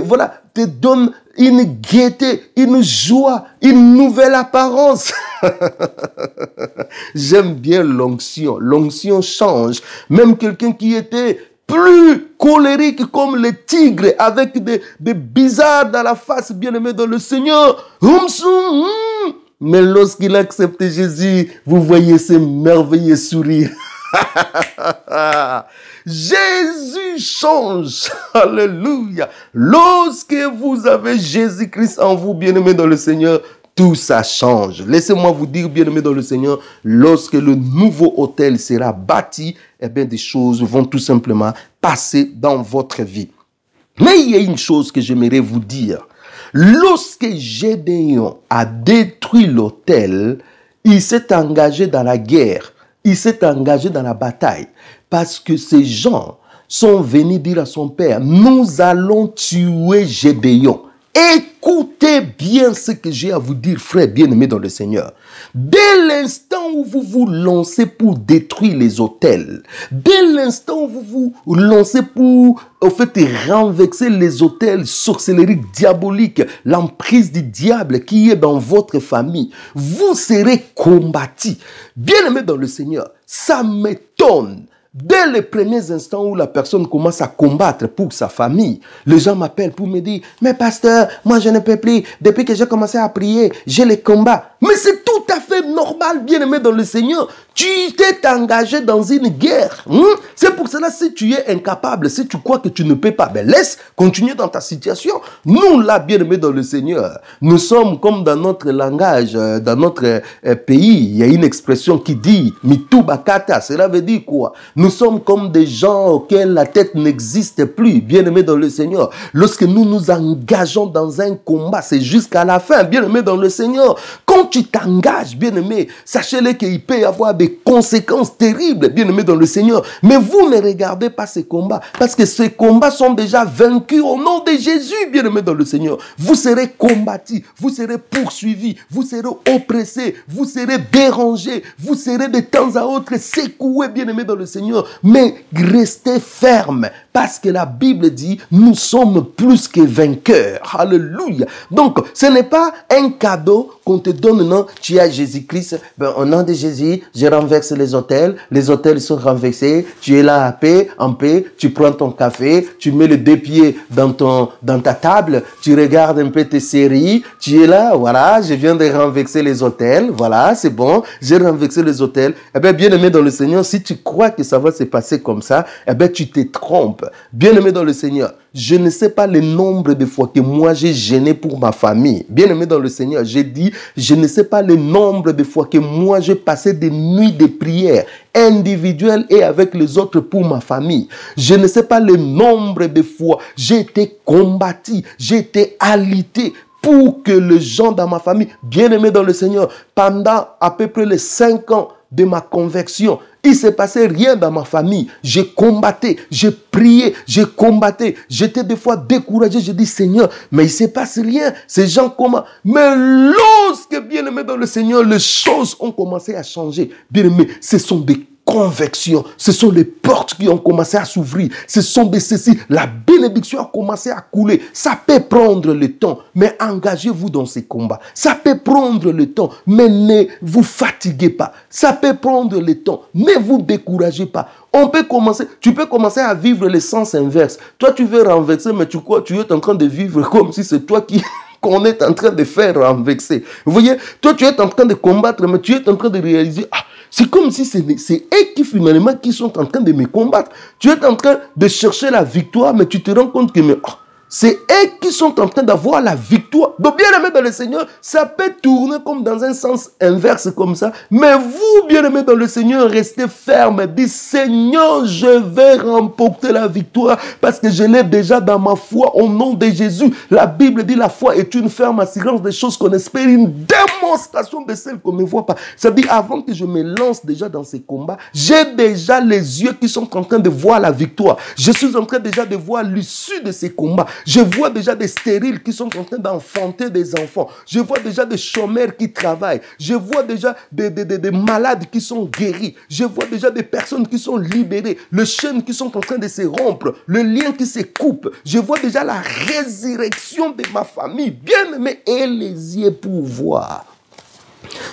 voilà, te donne une gaieté, une joie, une nouvelle apparence. J'aime bien l'onction. L'onction change. Même quelqu'un qui était plus colérique comme le tigre, avec des bizarres dans la face, bien-aimé dans le Seigneur. Mais lorsqu'il accepte Jésus, vous voyez ce merveilleux sourire. Jésus change. Alléluia. Lorsque vous avez Jésus-Christ en vous, bien-aimé dans le Seigneur, tout ça change. Laissez-moi vous dire, bien-aimé dans le Seigneur, lorsque le nouveau autel sera bâti, eh bien, des choses vont tout simplement passer dans votre vie. Mais il y a une chose que j'aimerais vous dire. Lorsque Gédéon a détruit l'autel, il s'est engagé dans la guerre. Il s'est engagé dans la bataille. Parce que ces gens sont venus dire à son père, nous allons tuer Gédéon. Écoutez bien ce que j'ai à vous dire, frère bien-aimé dans le Seigneur. Dès l'instant où vous vous lancez pour détruire les autels, dès l'instant où vous vous lancez pour renverser les autels, sorcellerie diabolique, l'emprise du diable qui est dans votre famille, vous serez combattu. Bien-aimé dans le Seigneur, ça m'étonne. Dès les premiers instants où la personne commence à combattre pour sa famille, les gens m'appellent pour me dire, mais pasteur, moi je ne peux plus, depuis que j'ai commencé à prier, j'ai les combats. Mais c'est tout à fait normal, bien-aimé dans le Seigneur. Tu t'es engagé dans une guerre. C'est pour cela, si tu es incapable, si tu crois que tu ne peux pas, ben laisse continuer dans ta situation. Nous, là, bien-aimé dans le Seigneur, nous sommes comme dans notre langage, dans notre pays, il y a une expression qui dit, mitubakata, cela veut dire quoi? Nous sommes comme des gens auxquels la tête n'existe plus, bien-aimés dans le Seigneur. Lorsque nous nous engageons dans un combat, c'est jusqu'à la fin, bien-aimés dans le Seigneur. Quand tu t'engages, bien-aimé, sachez-le qu'il peut y avoir des conséquences terribles, bien-aimés dans le Seigneur. Mais vous ne regardez pas ces combats, parce que ces combats sont déjà vaincus au nom de Jésus, bien-aimés dans le Seigneur. Vous serez combattus, vous serez poursuivis, vous serez oppressés, vous serez dérangés, vous serez de temps à autre secoués, bien-aimés dans le Seigneur. Mais restez ferme, parce que la Bible dit, nous sommes plus que vainqueurs. Alléluia. Donc, ce n'est pas un cadeau qu'on te donne, non, tu as Jésus-Christ, ben, au nom de Jésus, je renverse les autels sont renversés, tu es là en paix, tu prends ton café, tu mets les deux pieds dans ta table, tu regardes un peu tes séries, tu es là, voilà, je viens de renverser les autels, voilà, c'est bon, j'ai renversé les autels. Eh bien, bien-aimé dans le Seigneur, si tu crois que ça va se passer comme ça, eh bien, tu te trompes. Bien-aimé dans le Seigneur, je ne sais pas le nombre de fois que moi j'ai gêné pour ma famille. Bien-aimé dans le Seigneur, j'ai dit, je ne sais pas le nombre de fois que moi j'ai passé des nuits de prière individuelles et avec les autres pour ma famille. Je ne sais pas le nombre de fois j'ai été combattu, j'ai été alité pour que les gens dans ma famille, bien-aimés dans le Seigneur, pendant à peu près les 5 ans de ma conversion, il ne s'est passé rien dans ma famille. J'ai combatté, j'ai prié, j'ai combatté. J'étais des fois découragé. J'ai dit, Seigneur, mais il ne se passe rien. Ces gens comment? Mais lorsque, bien-aimé dans le Seigneur, les choses ont commencé à changer. Bien-aimé, ce sont des convections. Ce sont les portes qui ont commencé à s'ouvrir. Ce sont des ceci. La bénédiction a commencé à couler. Ça peut prendre le temps, mais engagez-vous dans ces combats. Ça peut prendre le temps, mais ne vous fatiguez pas. Ça peut prendre le temps, ne vous découragez pas. Tu peux commencer à vivre le sens inverse. Toi, tu veux renverser, mais tu es en train de vivre comme si c'est toi qu'on est en train de faire renverser. Vous voyez, toi, tu es en train de combattre, mais tu es en train de réaliser, c'est comme si c'est eux qui finalement qui sont en train de me combattre. Tu es en train de chercher la victoire, mais tu te rends compte que C'est eux qui sont en train d'avoir la victoire. Donc, bien-aimés dans le Seigneur, ça peut tourner comme dans un sens inverse comme ça. Mais vous, bien-aimés dans le Seigneur, restez fermes. Dites, Seigneur, je vais remporter la victoire parce que je l'ai déjà dans ma foi au nom de Jésus. La Bible dit, la foi est une ferme assurance des choses qu'on espère, une démonstration de celles qu'on ne voit pas. Ça dit, avant que je me lance déjà dans ces combats, j'ai déjà les yeux qui sont en train de voir la victoire. Je suis en train déjà de voir l'issue de ces combats. Je vois déjà des stériles qui sont en train d'enfanter des enfants. Je vois déjà des chômeurs qui travaillent. Je vois déjà des malades qui sont guéris. Je vois déjà des personnes qui sont libérées. Les chaînes qui sont en train de se rompre. Le lien qui se coupe. Je vois déjà la résurrection de ma famille. Bien-aimé, et les yeux pour voir.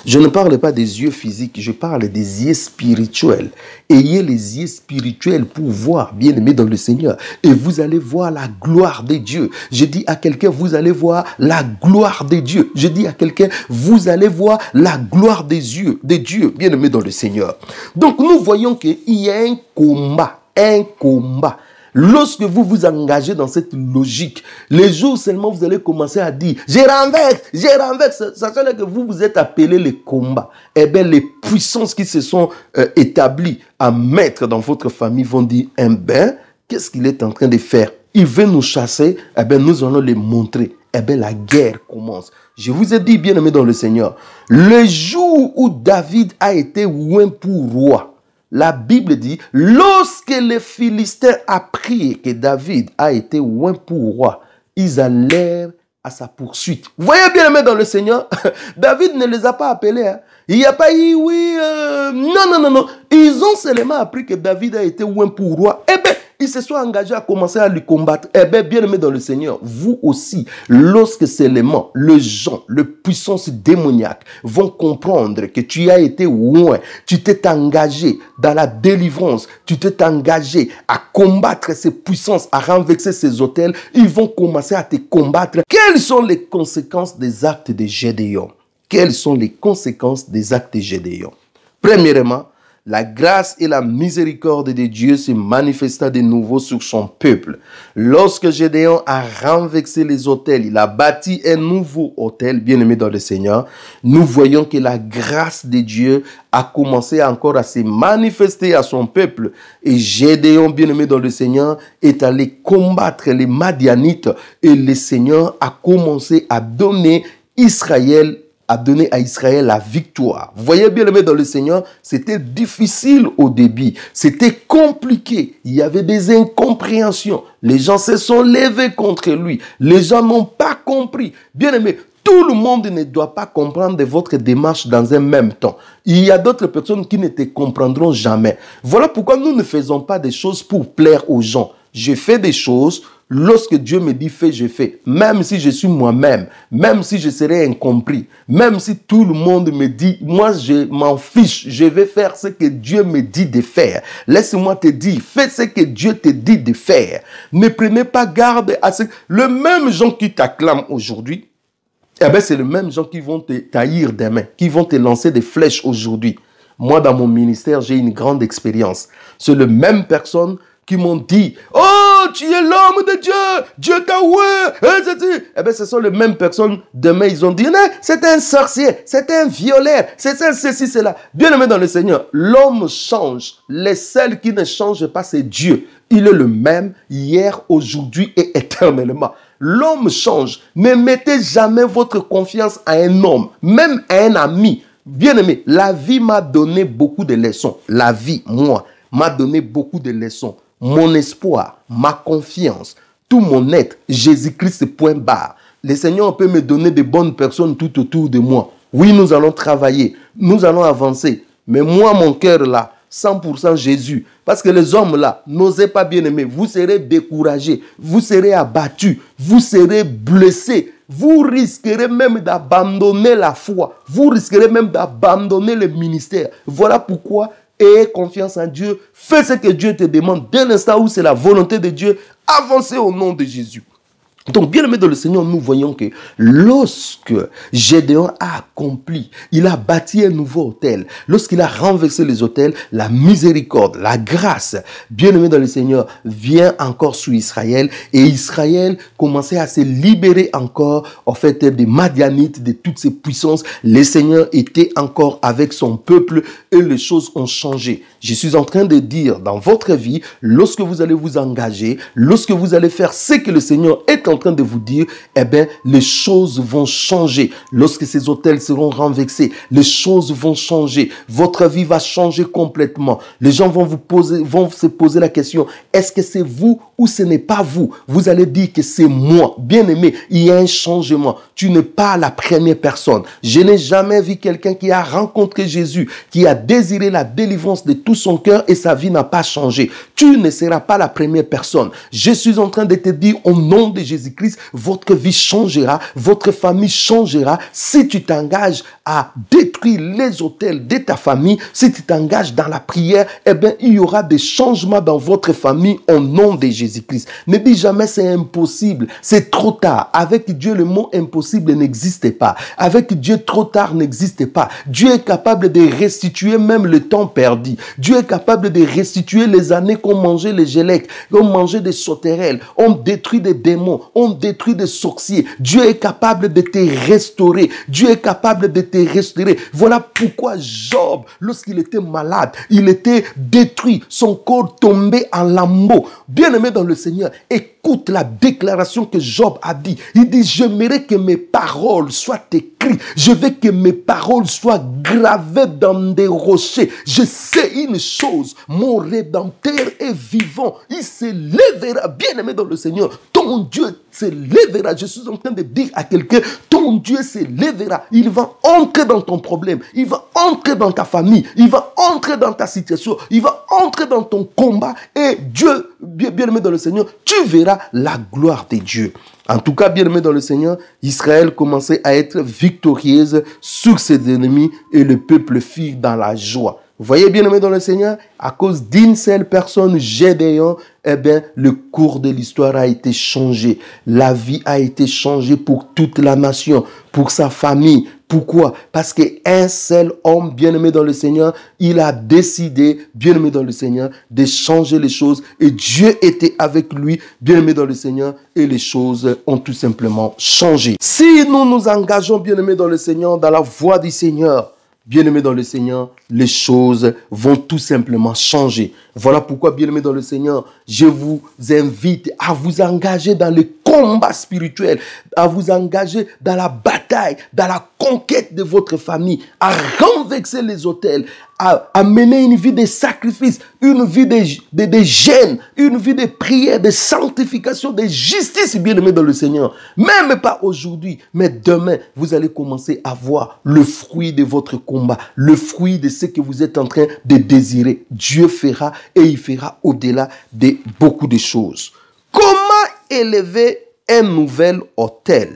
Je ne parle pas des yeux physiques, je parle des yeux spirituels. Ayez les yeux spirituels pour voir, bien-aimés dans le Seigneur. Et vous allez voir la gloire de Dieu. Je dis à quelqu'un, vous allez voir la gloire de Dieu. Je dis à quelqu'un, vous allez voir la gloire des yeux, de Dieu, bien-aimés dans le Seigneur. Donc nous voyons qu'il y a un combat, un combat. Lorsque vous vous engagez dans cette logique, les jours seulement vous allez commencer à dire « Je renverse », sachant que vous vous êtes appelé les combats. Eh bien, les puissances qui se sont établies à mettre dans votre famille vont dire « Eh bien, qu'est-ce qu'il est en train de faire? Il veut nous chasser, eh bien, nous allons les montrer. » Eh bien, la guerre commence. Je vous ai dit, bien-aimés dans le Seigneur, le jour où David a été oint pour roi, la Bible dit, lorsque les Philistins apprirent que David a été oint pour roi, ils allèrent à sa poursuite. Vous voyez bien, aimé dans le Seigneur, David ne les a pas appelés. Hein. Il n'y a pas eu, non. Ils ont seulement appris que David a été oint pour roi. Eh bien, ils se sont engagés à commencer à lui combattre. Eh bien, bien aimé dans le Seigneur, vous aussi, lorsque seulement les gens, les puissances démoniaques vont comprendre que tu as été oint, tu t'es engagé dans la délivrance, tu t'es engagé à combattre ces puissances, à renverser ces autels, ils vont commencer à te combattre. Quelles sont les conséquences des actes de Gédéon? Quelles sont les conséquences des actes de Gédéon? Premièrement, la grâce et la miséricorde de Dieu se manifesta de nouveau sur son peuple. Lorsque Gédéon a renversé les autels, il a bâti un nouveau autel, bien-aimé dans le Seigneur. Nous voyons que la grâce de Dieu a commencé encore à se manifester à son peuple. Et Gédéon, bien-aimé dans le Seigneur, est allé combattre les Madianites. Et le Seigneur a commencé à donner à Israël la victoire. Vous voyez bien, aimé dans le Seigneur, c'était difficile au début. C'était compliqué. Il y avait des incompréhensions. Les gens se sont levés contre lui. Les gens n'ont pas compris. Bien aimé, tout le monde ne doit pas comprendre votre démarche dans un même temps. Il y a d'autres personnes qui ne te comprendront jamais. Voilà pourquoi nous ne faisons pas des choses pour plaire aux gens. Je fais des choses. Lorsque Dieu me dit fais, je fais. Même si je suis moi-même, même si je serai incompris, même si tout le monde me dit, moi je m'en fiche, je vais faire ce que Dieu me dit de faire. Laisse-moi te dire, fais ce que Dieu te dit de faire. Ne prenez pas garde à ce... Le même gens qui t'acclament aujourd'hui, eh bien c'est le même gens qui vont te taillir demain, qui vont te lancer des flèches aujourd'hui. Moi, dans mon ministère, j'ai une grande expérience. C'est les mêmes personnes qui m'ont dit, oh, tu es l'homme de Dieu, Dieu t'a oué. Eh bien, ce sont les mêmes personnes, demain, ils ont dit, non, c'est un sorcier, c'est un violeur, c'est un ceci, cela. Bien aimé dans le Seigneur, l'homme change. Les seuls qui ne changent pas, c'est Dieu. Il est le même hier, aujourd'hui et éternellement. L'homme change. Ne mettez jamais votre confiance à un homme, même à un ami. Bien aimé, la vie m'a donné beaucoup de leçons. La vie, moi, m'a donné beaucoup de leçons. Mon espoir, ma confiance, tout mon être, Jésus-Christ, point barre. Le Seigneur peut me donner de bonnes personnes tout autour de moi. Oui, nous allons travailler, nous allons avancer. Mais moi, mon cœur là, 100% Jésus. Parce que les hommes là, n'osez pas bien aimer. Vous serez découragés, vous serez abattus, vous serez blessés. Vous risquerez même d'abandonner la foi. Vous risquerez même d'abandonner le ministère. Voilà pourquoi... Aie confiance en Dieu. Fais ce que Dieu te demande. Dès l'instant où c'est la volonté de Dieu, avancez au nom de Jésus. Donc, bien aimé dans le Seigneur, nous voyons que lorsque Gédéon a accompli, il a bâti un nouveau autel. Lorsqu'il a renversé les autels, la miséricorde, la grâce, bien aimé dans le Seigneur, vient encore sur Israël. Et Israël commençait à se libérer encore, en fait, des Madianites, de toutes ces puissances. Le Seigneur était encore avec son peuple et les choses ont changé. Je suis en train de dire, dans votre vie, lorsque vous allez vous engager, lorsque vous allez faire ce que le Seigneur est en train de vous dire, eh bien, les choses vont changer. Lorsque ces autels seront renversés, les choses vont changer. Votre vie va changer complètement. Les gens vont se poser la question, est-ce que c'est vous ou ce n'est pas vous? Vous allez dire que c'est moi. Bien aimé, il y a un changement. Tu n'es pas la première personne. Je n'ai jamais vu quelqu'un qui a rencontré Jésus, qui a désiré la délivrance de tout son cœur et sa vie n'a pas changé. Tu ne seras pas la première personne. Je suis en train de te dire, au nom de Jésus-Christ, votre vie changera, votre famille changera. Si tu t'engages à détruire les autels de ta famille, si tu t'engages dans la prière, eh bien, il y aura des changements dans votre famille au nom de Jésus-Christ. Ne dis jamais c'est impossible, c'est trop tard. Avec Dieu, le mot impossible n'existe pas. Avec Dieu, trop tard n'existe pas. Dieu est capable de restituer même le temps perdu. Dieu est capable de restituer les années qu'ont mangé les Gélèques, qu'ont mangé des sauterelles, ont détruit des démons, ont détruit des sorciers. Dieu est capable de te restaurer. Dieu est capable de te restaurer. Voilà pourquoi Job, lorsqu'il était malade, il était détruit, son corps tombait en lambeaux. Bien-aimé dans le Seigneur, écoute la déclaration que Job a dit. Il dit, j'aimerais que mes paroles soient écrites. Je veux que mes paroles soient gravées dans des rochers. Je sais une chose, mon Rédempteur est vivant. Il se lèvera, bien-aimé dans le Seigneur. Ton Dieu se lèvera. Je suis en train de dire à quelqu'un, ton Dieu se lèvera. Il va entrer dans ton problème. Il va entrer dans ta famille. Il va entrer dans ta situation. Il va entrer dans ton combat. Et Dieu, bien-aimé dans le Seigneur, tu verras la gloire de Dieu. En tout cas, bien-aimé dans le Seigneur, Israël commençait à être victorieuse sur ses ennemis et le peuple fut dans la joie. Vous voyez, bien-aimé dans le Seigneur, à cause d'une seule personne, Gédéon, eh bien, le cours de l'histoire a été changé. La vie a été changée pour toute la nation, pour sa famille. Pourquoi? Parce qu'un seul homme, bien-aimé dans le Seigneur, il a décidé, bien-aimé dans le Seigneur, de changer les choses. Et Dieu était avec lui, bien-aimé dans le Seigneur, et les choses ont tout simplement changé. Si nous nous engageons, bien-aimé dans le Seigneur, dans la voie du Seigneur, bien-aimés dans le Seigneur, les choses vont tout simplement changer. Voilà pourquoi, bien-aimés dans le Seigneur, je vous invite à vous engager dans le combat spirituel, à vous engager dans la bataille, dans la conquête de votre famille, à renverser les autels, à mener une vie de sacrifice, une vie de jeûne, une vie de prière, de sanctification, de justice, bien-aimés dans le Seigneur. Même pas aujourd'hui, mais demain, vous allez commencer à voir le fruit de votre combat, le fruit de ce que vous êtes en train de désirer. Dieu fera et il fera au-delà de beaucoup de choses. Comment élever un nouvel autel?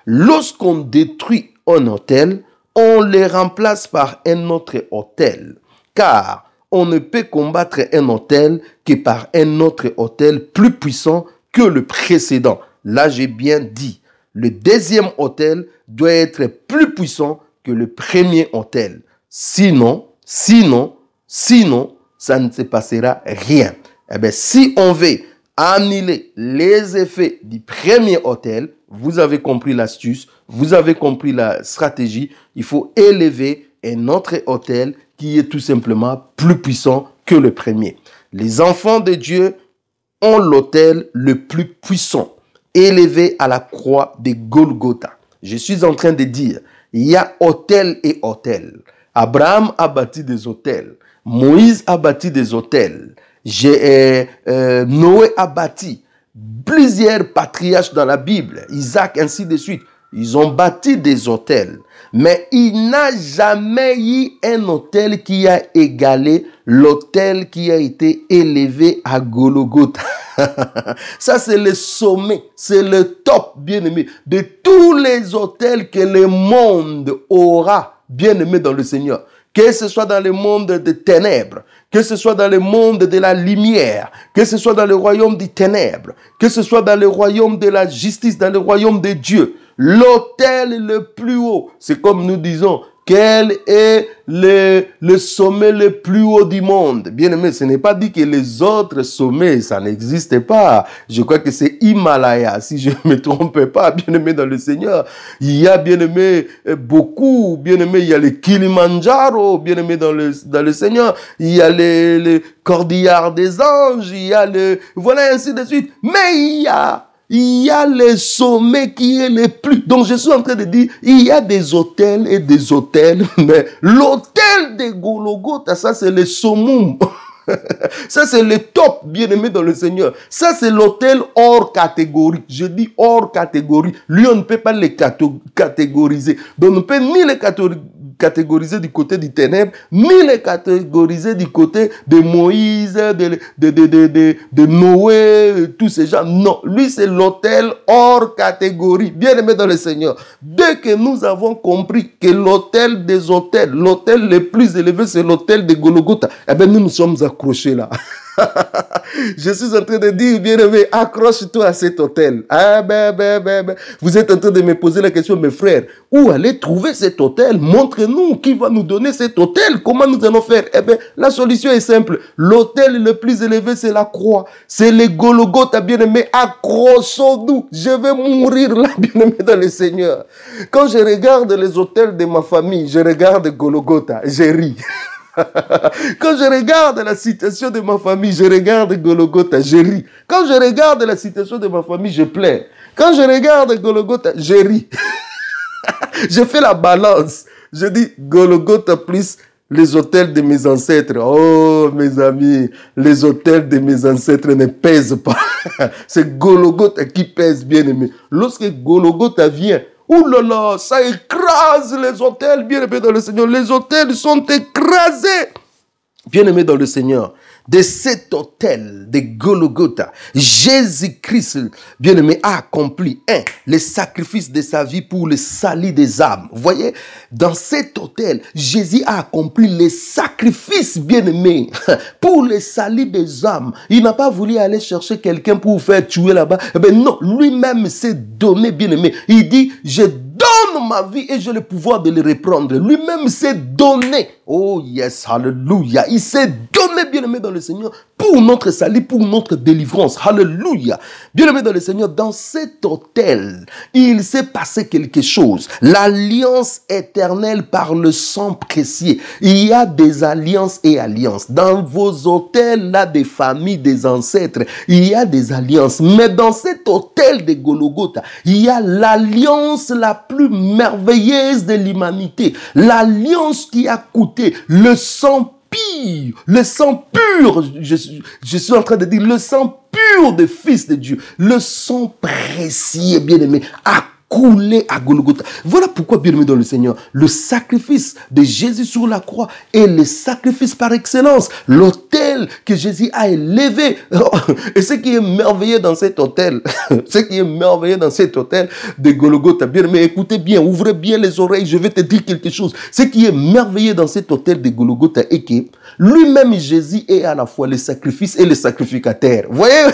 Lorsqu'on détruit un autel, on le remplace par un autre autel. Car on ne peut combattre un autel que par un autre autel plus puissant que le précédent. Là, j'ai bien dit. Le deuxième autel doit être plus puissant que le premier autel. Sinon, ça ne se passera rien. Eh bien, si on veut annuler les effets du premier autel, vous avez compris l'astuce, vous avez compris la stratégie, il faut élever un autre autel qui est tout simplement plus puissant que le premier. Les enfants de Dieu ont l'autel le plus puissant, élevé à la croix de Golgotha. Je suis en train de dire, il y a autel et autel. Abraham a bâti des autels, Moïse a bâti des autels, Noé a bâti, plusieurs patriarches dans la Bible, Isaac, ainsi de suite. Ils ont bâti des autels. Mais il n'a jamais eu un autel qui a égalé l'autel qui a été élevé à Golgotha. Ça, c'est le sommet, c'est le top, bien-aimé, de tous les autels que le monde aura, bien-aimé dans le Seigneur. que ce soit dans le monde des ténèbres, que ce soit dans le monde de la lumière, que ce soit dans le royaume des ténèbres, que ce soit dans le royaume de la justice, dans le royaume de Dieu, l'autel le plus haut, c'est comme nous disons, quel est le sommet le plus haut du monde? Bien aimé, ce n'est pas dit que les autres sommets, ça n'existe pas. Je crois que c'est Himalaya, si je ne me trompe pas, bien aimé dans le Seigneur. Il y a, bien aimé, beaucoup, bien aimé, il y a le Kilimanjaro, bien aimé dans le Seigneur. Il y a les cordillères des anges, il y a voilà, ainsi de suite. Mais il y a le sommet qui est le plus. Donc, je suis en train de dire, il y a des hôtels et des hôtels, mais l'hôtel de Golgotha, ça, c'est le summum. Ça, c'est le top, bien-aimé dans le Seigneur. Ça, c'est l'hôtel hors catégorie. Je dis hors catégorie. Lui, on ne peut pas les catégoriser. Donc, on ne peut ni les catégoriser du côté du ténèbre, ni les catégoriser du côté de Moïse, de Noé, tous ces gens. Non, lui, c'est l'hôtel hors catégorie. Bien-aimé dans le Seigneur. Dès que nous avons compris que l'hôtel des hôtels, l'hôtel le plus élevé, c'est l'hôtel de Golgotha, eh bien, nous sommes accrochés là. Je suis en train de dire, bien-aimé, accroche-toi à cet hôtel. Vous êtes en train de me poser la question, mes frères, où aller trouver cet hôtel? Montre-nous qui va nous donner cet hôtel. Comment nous allons faire? Eh bien, la solution est simple. L'hôtel le plus élevé, c'est la croix. C'est le Golgotha, bien-aimé. Accrochons-nous. Je vais mourir là, bien-aimé, dans le Seigneur. Quand je regarde les hôtels de ma famille, je regarde Golgotha, je ris. Quand je regarde la situation de ma famille, je regarde Golgotha, je ris. Quand je regarde la situation de ma famille, je pleure. Quand je regarde Golgotha, je ris. Je fais la balance. Je dis Golgotha plus les hôtels de mes ancêtres. Oh, mes amis, les hôtels de mes ancêtres ne pèsent pas. C'est Golgotha qui pèse, bien aimé. Lorsque Golgotha vient, ouh là là, ça écrase les hôtels, bien-aimés dans le Seigneur. Les hôtels sont écrasés, bien-aimés dans le Seigneur. De cet hôtel de Golgotha, Jésus-Christ, bien-aimé, a accompli, le sacrifice de sa vie pour le salut des âmes. Vous voyez, dans cet hôtel, Jésus a accompli le sacrifice, bien-aimé, pour le salut des âmes. Il n'a pas voulu aller chercher quelqu'un pour faire tuer là-bas. Eh bien non, lui-même s'est donné, bien-aimé. Il dit, je donne ma vie et j'ai le pouvoir de le reprendre. Lui-même s'est donné. Oh yes, hallelujah. Il s'est donné, bien-aimé dans le Seigneur, pour notre salut, pour notre délivrance. Hallelujah. Bien-aimé dans le Seigneur, dans cet hôtel, il s'est passé quelque chose. L'alliance éternelle par le sang précieux. Il y a des alliances et alliances. Dans vos hôtels, là, des familles, des ancêtres, il y a des alliances. Mais dans cet hôtel de Golgotha, il y a l'alliance la plus merveilleuse de l'humanité. L'alliance qui a coûté le sang pur, le sang pur, je suis en train de dire le sang pur des fils de Dieu, le sang précieux, bien-aimé, a coulé à Golgotha. Voilà pourquoi, bien-aimé dans le Seigneur, le sacrifice de Jésus sur la croix est le sacrifice par excellence, l'autel que Jésus a élevé. Et ce qui est merveilleux dans cet autel, ce qui est merveilleux dans cet autel de Golgotha, bien-aimé, écoutez bien, ouvrez bien les oreilles, je vais te dire quelque chose. Ce qui est merveilleux dans cet autel de Golgotha est que lui-même, Jésus, est à la fois le sacrifice et le sacrificateur. Vous voyez?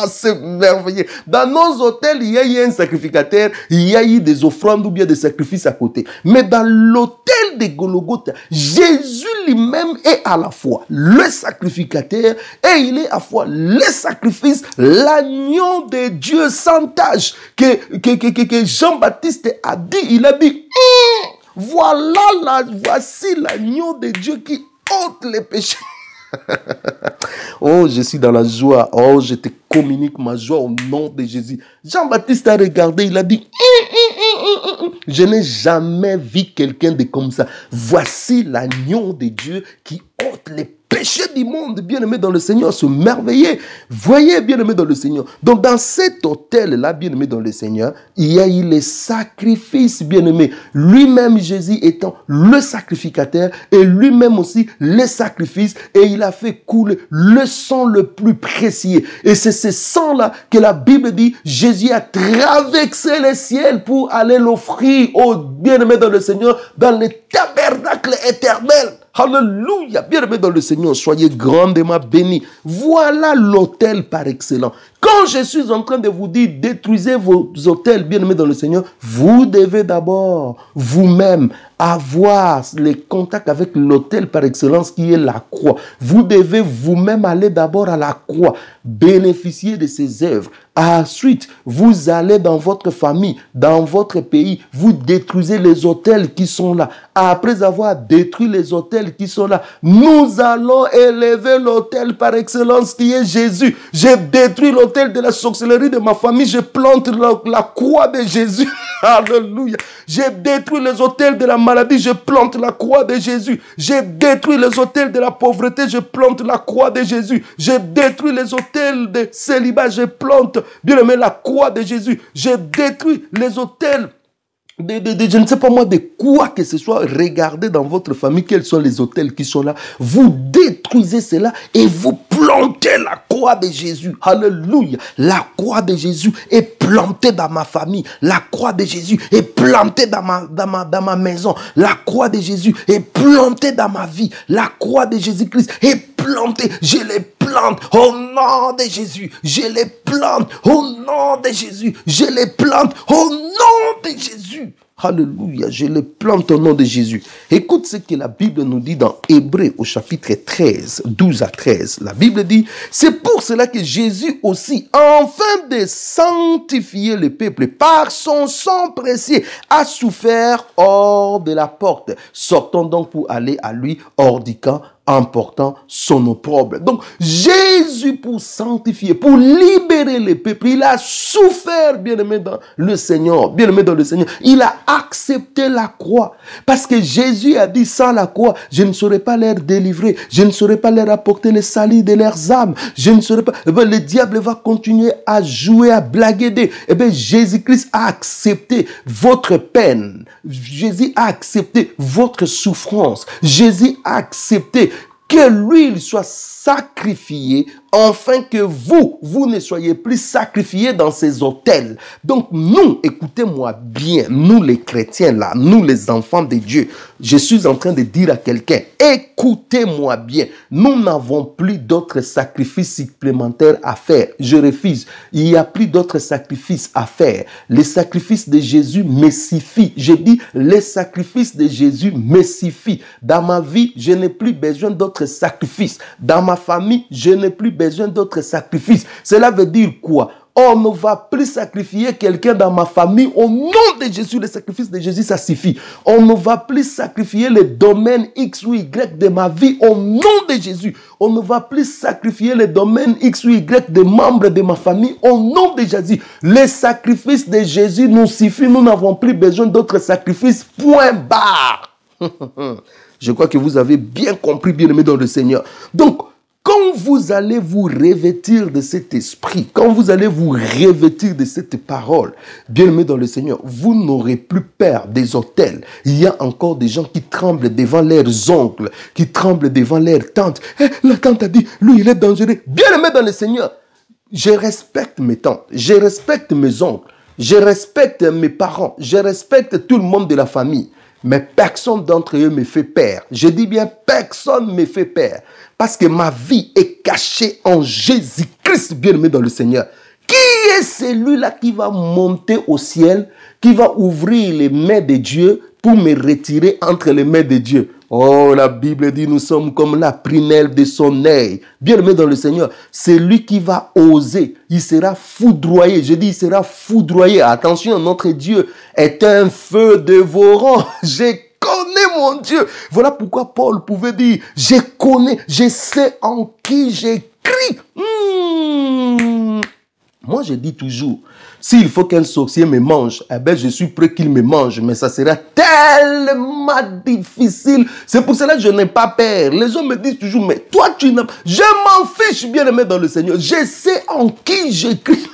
C'est merveilleux. Dans nos hôtels, il y a eu un sacrificateur, il y a eu des offrandes ou bien des sacrifices à côté. Mais dans l'hôtel de Golgotha, Jésus lui-même est à la fois le sacrificateur et il est à la fois le sacrifice, l'agneau de Dieu sans tache que Jean-Baptiste a dit. Il a dit, voici l'agneau de Dieu qui ôte les péchés. Oh, je suis dans la joie. Oh, je te communique ma joie au nom de Jésus. Jean-Baptiste a regardé, il a dit, je n'ai jamais vu quelqu'un de comme ça. Voici l'agneau de Dieu qui ôte les péchés péchés du monde, bien-aimés dans le Seigneur, se merveiller. Voyez, bien-aimés dans le Seigneur. Donc, dans cet autel-là, bien-aimés dans le Seigneur, il y a eu les sacrifices, bien-aimés. Lui-même, Jésus étant le sacrificateur et lui-même aussi les sacrifices. Et il a fait couler le sang le plus précieux. Et c'est ce sang-là que la Bible dit, Jésus a traversé les ciels pour aller l'offrir aux bien-aimés dans le Seigneur, dans le tabernacle éternel. Alléluia, bien-aimés dans le Seigneur, soyez grandement bénis. Voilà l'autel par excellence. Quand je suis en train de vous dire, détruisez vos autels, bien-aimés dans le Seigneur, vous devez d'abord vous-même avoir les contacts avec l'autel par excellence qui est la croix. Vous devez vous-même aller d'abord à la croix, bénéficier de ses œuvres. Ensuite, vous allez dans votre famille, dans votre pays, vous détruisez les autels qui sont là. Après avoir détruit les autels qui sont là, nous allons élever l'autel par excellence qui est Jésus. J'ai détruit l'autel de la sorcellerie de ma famille, je plante la croix de Jésus. Alléluia. J'ai détruit les autels de la maladie, je plante la croix de Jésus. J'ai détruit les autels de la pauvreté, je plante la croix de Jésus. J'ai détruit les autels de célibat, je plante, bien aimé, la croix de Jésus. J'ai détruit les autels je ne sais pas moi, de quoi que ce soit. Regardez dans votre famille quels sont les autels qui sont là. Vous détruisez cela et vous plantez la croix de Jésus. Alléluia. La croix de Jésus est plantée dans ma famille. La croix de Jésus est plantée dans ma maison. La croix de Jésus est plantée dans ma vie. La croix de Jésus-Christ est plantée. Je les plante au nom de Jésus. Je les plante au nom de Jésus. Je les plante au nom de Jésus. Alléluia, je les plante au nom de Jésus. Écoute ce que la Bible nous dit dans Hébreux au chapitre 13, 12 à 13. La Bible dit, c'est pour cela que Jésus aussi, afin de sanctifier le peuple par son sang précieux, a souffert hors de la porte. Sortons donc pour aller à lui hors du camp, emportant son opprobre. Donc, Jésus, pour sanctifier, pour libérer les peuples, il a souffert, bien-aimé dans le Seigneur, bien-aimé dans le Seigneur. Il a accepté la croix. Parce que Jésus a dit, sans la croix, je ne saurais pas leur délivrer, je ne saurais pas leur apporter le salut de leurs âmes, je ne saurais pas, le diable va continuer à jouer, à blaguer. Jésus-Christ a accepté votre peine. Jésus a accepté votre souffrance. Jésus a accepté que lui, il soit sacrifié, afin que vous ne soyez plus sacrifiés dans ces autels. Donc nous, écoutez-moi bien, nous les chrétiens là, nous les enfants de Dieu, je suis en train de dire à quelqu'un, écoutez-moi bien, nous n'avons plus d'autres sacrifices supplémentaires à faire. Je refuse, il n'y a plus d'autres sacrifices à faire. Les sacrifices de Jésus me suffit. Je dis, les sacrifices de Jésus me suffit. Dans ma vie, je n'ai plus besoin d'autres sacrifices. Dans ma famille, je n'ai plus besoin d'autres sacrifices. Cela veut dire quoi? On ne va plus sacrifier quelqu'un dans ma famille au nom de Jésus. Le sacrifice de Jésus, ça suffit. On ne va plus sacrifier les domaines X ou Y de ma vie au nom de Jésus. On ne va plus sacrifier les domaines X ou Y des membres de ma famille au nom de Jésus. Les sacrifices de Jésus nous suffit. Nous n'avons plus besoin d'autres sacrifices. Point barre. Je crois que vous avez bien compris, bien-aimés dans le Seigneur. Donc, quand vous allez vous revêtir de cet esprit, quand vous allez vous revêtir de cette parole, bien-aimés dans le Seigneur, vous n'aurez plus peur des autels. Il y a encore des gens qui tremblent devant leurs oncles, qui tremblent devant leur tante. La tante a dit, lui, il est dangereux. Bien-aimés dans le Seigneur, je respecte mes tantes, je respecte mes oncles, je respecte mes parents, je respecte tout le monde de la famille. Mais personne d'entre eux me fait peur. Je dis bien, personne ne me fait peur. Parce que ma vie est cachée en Jésus-Christ, bien-aimé dans le Seigneur. Qui est celui-là qui va monter au ciel, qui va ouvrir les mains de Dieu pour me retirer entre les mains de Dieu? Oh, la Bible dit, nous sommes comme la prunelle de son œil. Bien-aimé dans le Seigneur, c'est lui qui va oser. Il sera foudroyé. Je dis, il sera foudroyé. Attention, notre Dieu est un feu dévorant. Je connais mon Dieu. Voilà pourquoi Paul pouvait dire, je connais, je sais en qui j'écris. Moi, je dis toujours, s'il faut qu'un sorcier me mange, eh ben, je suis prêt qu'il me mange, mais ça sera tellement difficile. C'est pour cela que je n'ai pas peur. Les gens me disent toujours, mais toi, tu n'as... Je m'en fiche, bien-aimé dans le Seigneur. Je sais en qui j'écris.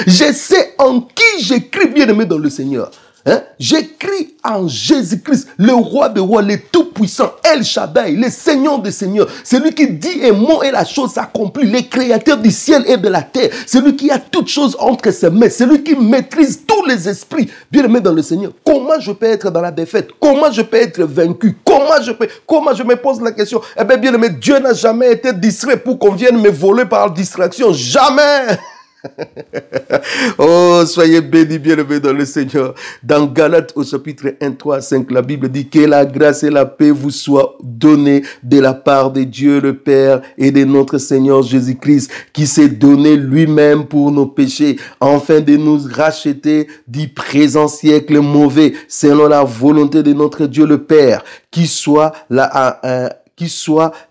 Je sais en qui j'écris, bien-aimé dans le Seigneur. Hein? J'écris en Jésus-Christ, le roi des rois, le tout-puissant, El Shaddai, le Seigneur des seigneurs, celui qui dit un mot et la chose s'accomplit, le créateur du ciel et de la terre, celui qui a toutes choses entre ses mains, celui qui maîtrise tous les esprits. Bien-aimé dans le Seigneur, comment je peux être dans la défaite? Comment je peux être vaincu? Comment je me pose la question? Eh bien, bien-aimé, Dieu n'a jamais été distrait pour qu'on vienne me voler par distraction. Jamais! Oh, soyez bénis, bien-aimés dans le Seigneur. Dans Galates au chapitre 1, 3, 5, la Bible dit que la grâce et la paix vous soient données de la part de Dieu le Père et de notre Seigneur Jésus-Christ, qui s'est donné lui-même pour nos péchés, afin de nous racheter du présent siècle mauvais, selon la volonté de notre Dieu le Père, qui soit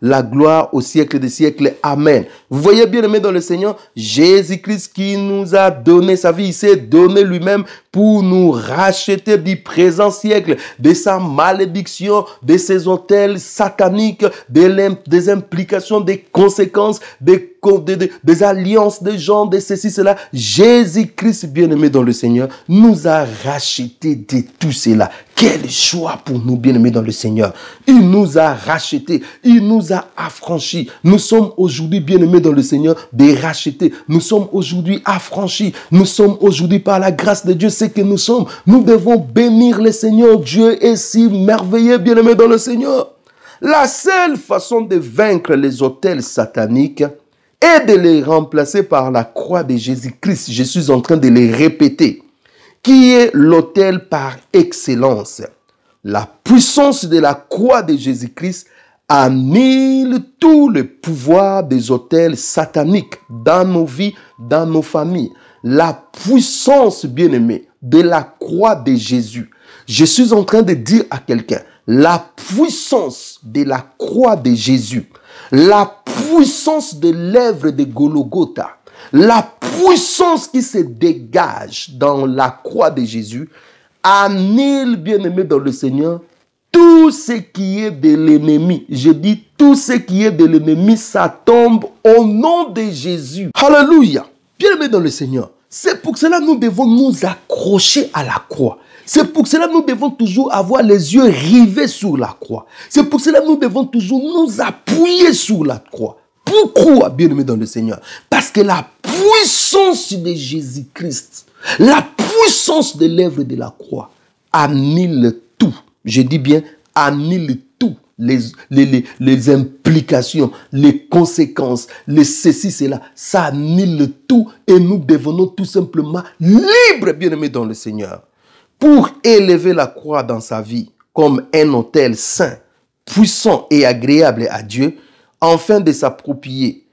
la gloire au siècle des siècles. Amen. Vous voyez, bien aimé dans le Seigneur, Jésus-Christ qui nous a donné sa vie, il s'est donné lui-même pour nous racheter du présent siècle, de sa malédiction, de ses autels sataniques, des implications, des conséquences, des alliances des gens, de ceci, cela. Jésus-Christ, bien-aimé dans le Seigneur, nous a rachetés de tout cela. Quelle joie pour nous, bien-aimés dans le Seigneur. Il nous a rachetés, il nous a affranchis. Nous sommes aujourd'hui, bien-aimés dans le Seigneur, des rachetés. Nous sommes aujourd'hui affranchis. Nous sommes aujourd'hui, par la grâce de Dieu, ce que nous sommes. Nous devons bénir le Seigneur. Dieu est si merveilleux, bien-aimés dans le Seigneur. La seule façon de vaincre les autels sataniques et de les remplacer par la croix de Jésus-Christ. Je suis en train de les répéter. Qui est l'autel par excellence. La puissance de la croix de Jésus-Christ annule tout le pouvoir des autels sataniques dans nos vies, dans nos familles. La puissance, bien-aimée, de la croix de Jésus. Je suis en train de dire à quelqu'un, la puissance de la croix de Jésus, la puissance de l'œuvre de Golgotha, la puissance qui se dégage dans la croix de Jésus annule, bien-aimé dans le Seigneur, tout ce qui est de l'ennemi. Je dis tout ce qui est de l'ennemi, ça tombe au nom de Jésus. Alléluia. Bien-aimé dans le Seigneur, c'est pour cela que nous devons nous accrocher à la croix. C'est pour cela que nous devons toujours avoir les yeux rivés sur la croix. C'est pour cela que nous devons toujours nous appuyer sur la croix. Pourquoi, bien-aimé dans le Seigneur? Parce que la puissance de Jésus-Christ, la puissance de l'œuvre de la croix annule tout. Je dis bien annule tout. Les implications, les conséquences, les ceci, cela, ça annule tout et nous devenons tout simplement libres, bien-aimés dans le Seigneur. Pour élever la croix dans sa vie comme un autel saint, puissant et agréable à Dieu, afin de s'approprier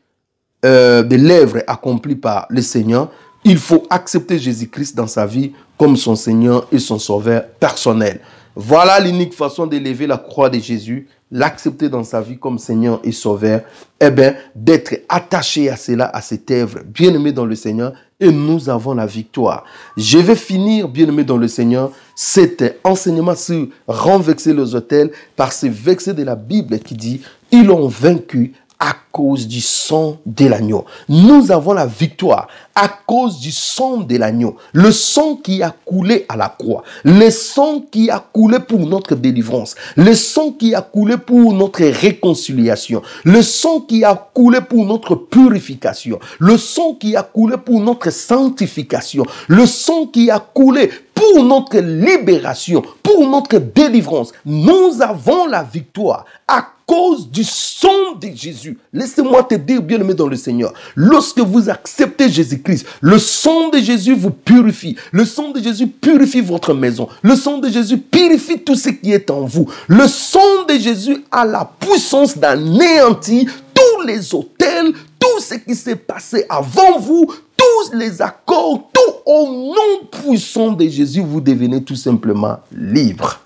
de l'œuvre accomplie par le Seigneur, il faut accepter Jésus-Christ dans sa vie comme son Seigneur et son Sauveur personnel. Voilà l'unique façon d'élever la croix de Jésus, l'accepter dans sa vie comme Seigneur et Sauveur, eh bien, d'être attaché à cela, à cette œuvre, bien-aimé dans le Seigneur, et nous avons la victoire. Je vais finir, bien-aimé dans le Seigneur, cet enseignement sur renverser les autels par ce verset de la Bible qui dit « Ils ont vaincu à cause du sang de l'agneau. » Nous avons la victoire à cause du sang de l'agneau. Le sang qui a coulé à la croix. Le sang qui a coulé pour notre délivrance. Le sang qui a coulé pour notre réconciliation. Le sang qui a coulé pour notre purification. Le sang qui a coulé pour notre sanctification. Le sang qui a coulé pour notre libération, pour notre délivrance. Nous avons la victoire à cause du sang de Jésus. Laissez-moi te dire, bien-aimé dans le Seigneur, lorsque vous acceptez Jésus-Christ, le sang de Jésus vous purifie. Le sang de Jésus purifie votre maison. Le sang de Jésus purifie tout ce qui est en vous. Le sang de Jésus a la puissance d'anéantir tous les autels, tout ce qui s'est passé avant vous, tous les accords, tout au nom puissant de Jésus, vous devenez tout simplement libre.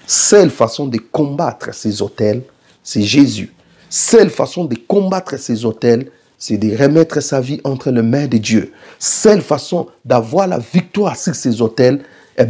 Seule façon de combattre ces autels, c'est Jésus. Seule façon de combattre ces autels, c'est de remettre sa vie entre les mains de Dieu. Seule façon d'avoir la victoire sur ces autels,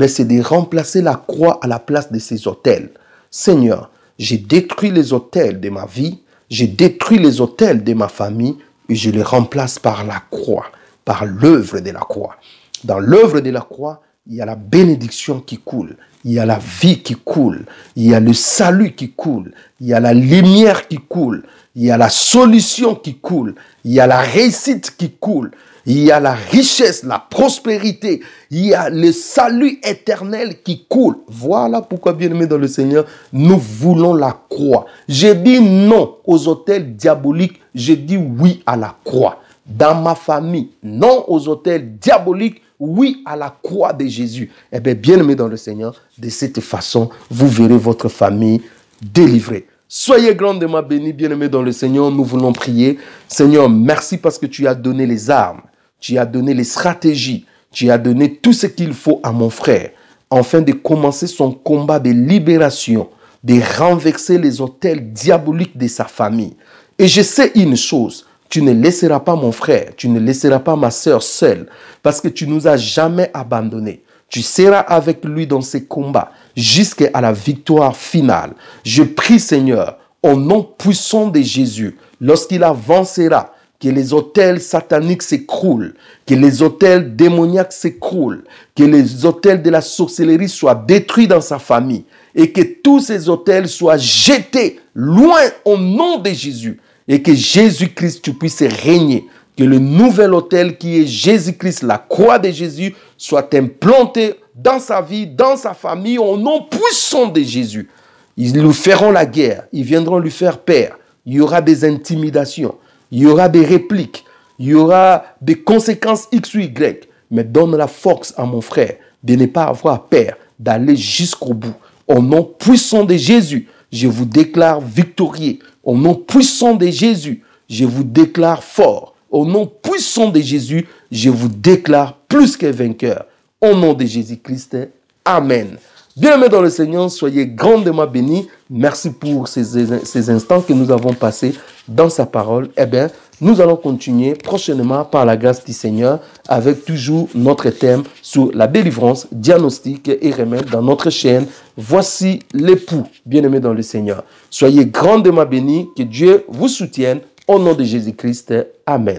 c'est de remplacer la croix à la place de ces autels. Seigneur, j'ai détruit les autels de ma vie, j'ai détruit les autels de ma famille et je les remplace par la croix, par l'œuvre de la croix. Dans l'œuvre de la croix, il y a la bénédiction qui coule, il y a la vie qui coule, il y a le salut qui coule, il y a la lumière qui coule, il y a la solution qui coule, il y a la réussite qui coule, il y a la richesse, la prospérité, il y a le salut éternel qui coule. Voilà pourquoi, bien-aimés dans le Seigneur, nous voulons la croix. J'ai dit non aux autels diaboliques, j'ai dit oui à la croix. Dans ma famille, non aux autels diaboliques, oui à la croix de Jésus. Eh bien, bien-aimés dans le Seigneur, de cette façon, vous verrez votre famille délivrée. Soyez grandement bénis, bien-aimés dans le Seigneur. Nous voulons prier. Seigneur, merci parce que tu as donné les armes, tu as donné les stratégies, tu as donné tout ce qu'il faut à mon frère, afin de commencer son combat de libération, de renverser les autels diaboliques de sa famille. Et je sais une chose, tu ne laisseras pas mon frère, tu ne laisseras pas ma sœur seule, parce que tu nous as jamais abandonnés. Tu seras avec lui dans ses combats jusqu'à la victoire finale. Je prie, Seigneur, au nom puissant de Jésus, lorsqu'il avancera, que les autels sataniques s'écroulent, que les autels démoniaques s'écroulent, que les autels de la sorcellerie soient détruits dans sa famille et que tous ces autels soient jetés loin au nom de Jésus et que Jésus-Christ tu puisses régner. Que le nouvel autel qui est Jésus-Christ, la croix de Jésus, soit implanté dans sa vie, dans sa famille, au nom puissant de Jésus. Ils lui feront la guerre, ils viendront lui faire peur. Il y aura des intimidations, il y aura des répliques, il y aura des conséquences X ou Y. Mais donne la force à mon frère de ne pas avoir peur, d'aller jusqu'au bout. Au nom puissant de Jésus, je vous déclare victorieux. Au nom puissant de Jésus, je vous déclare fort. Au nom puissant de Jésus, je vous déclare plus que vainqueur. Au nom de Jésus-Christ, Amen. Bien-aimés dans le Seigneur, soyez grandement bénis. Merci pour ces instants que nous avons passés dans sa parole. Eh bien, nous allons continuer prochainement par la grâce du Seigneur avec toujours notre thème sur la délivrance, diagnostic et remède dans notre chaîne. Voici l'époux, bien-aimés dans le Seigneur. Soyez grandement bénis, que Dieu vous soutienne. Au nom de Jésus-Christ, Amen.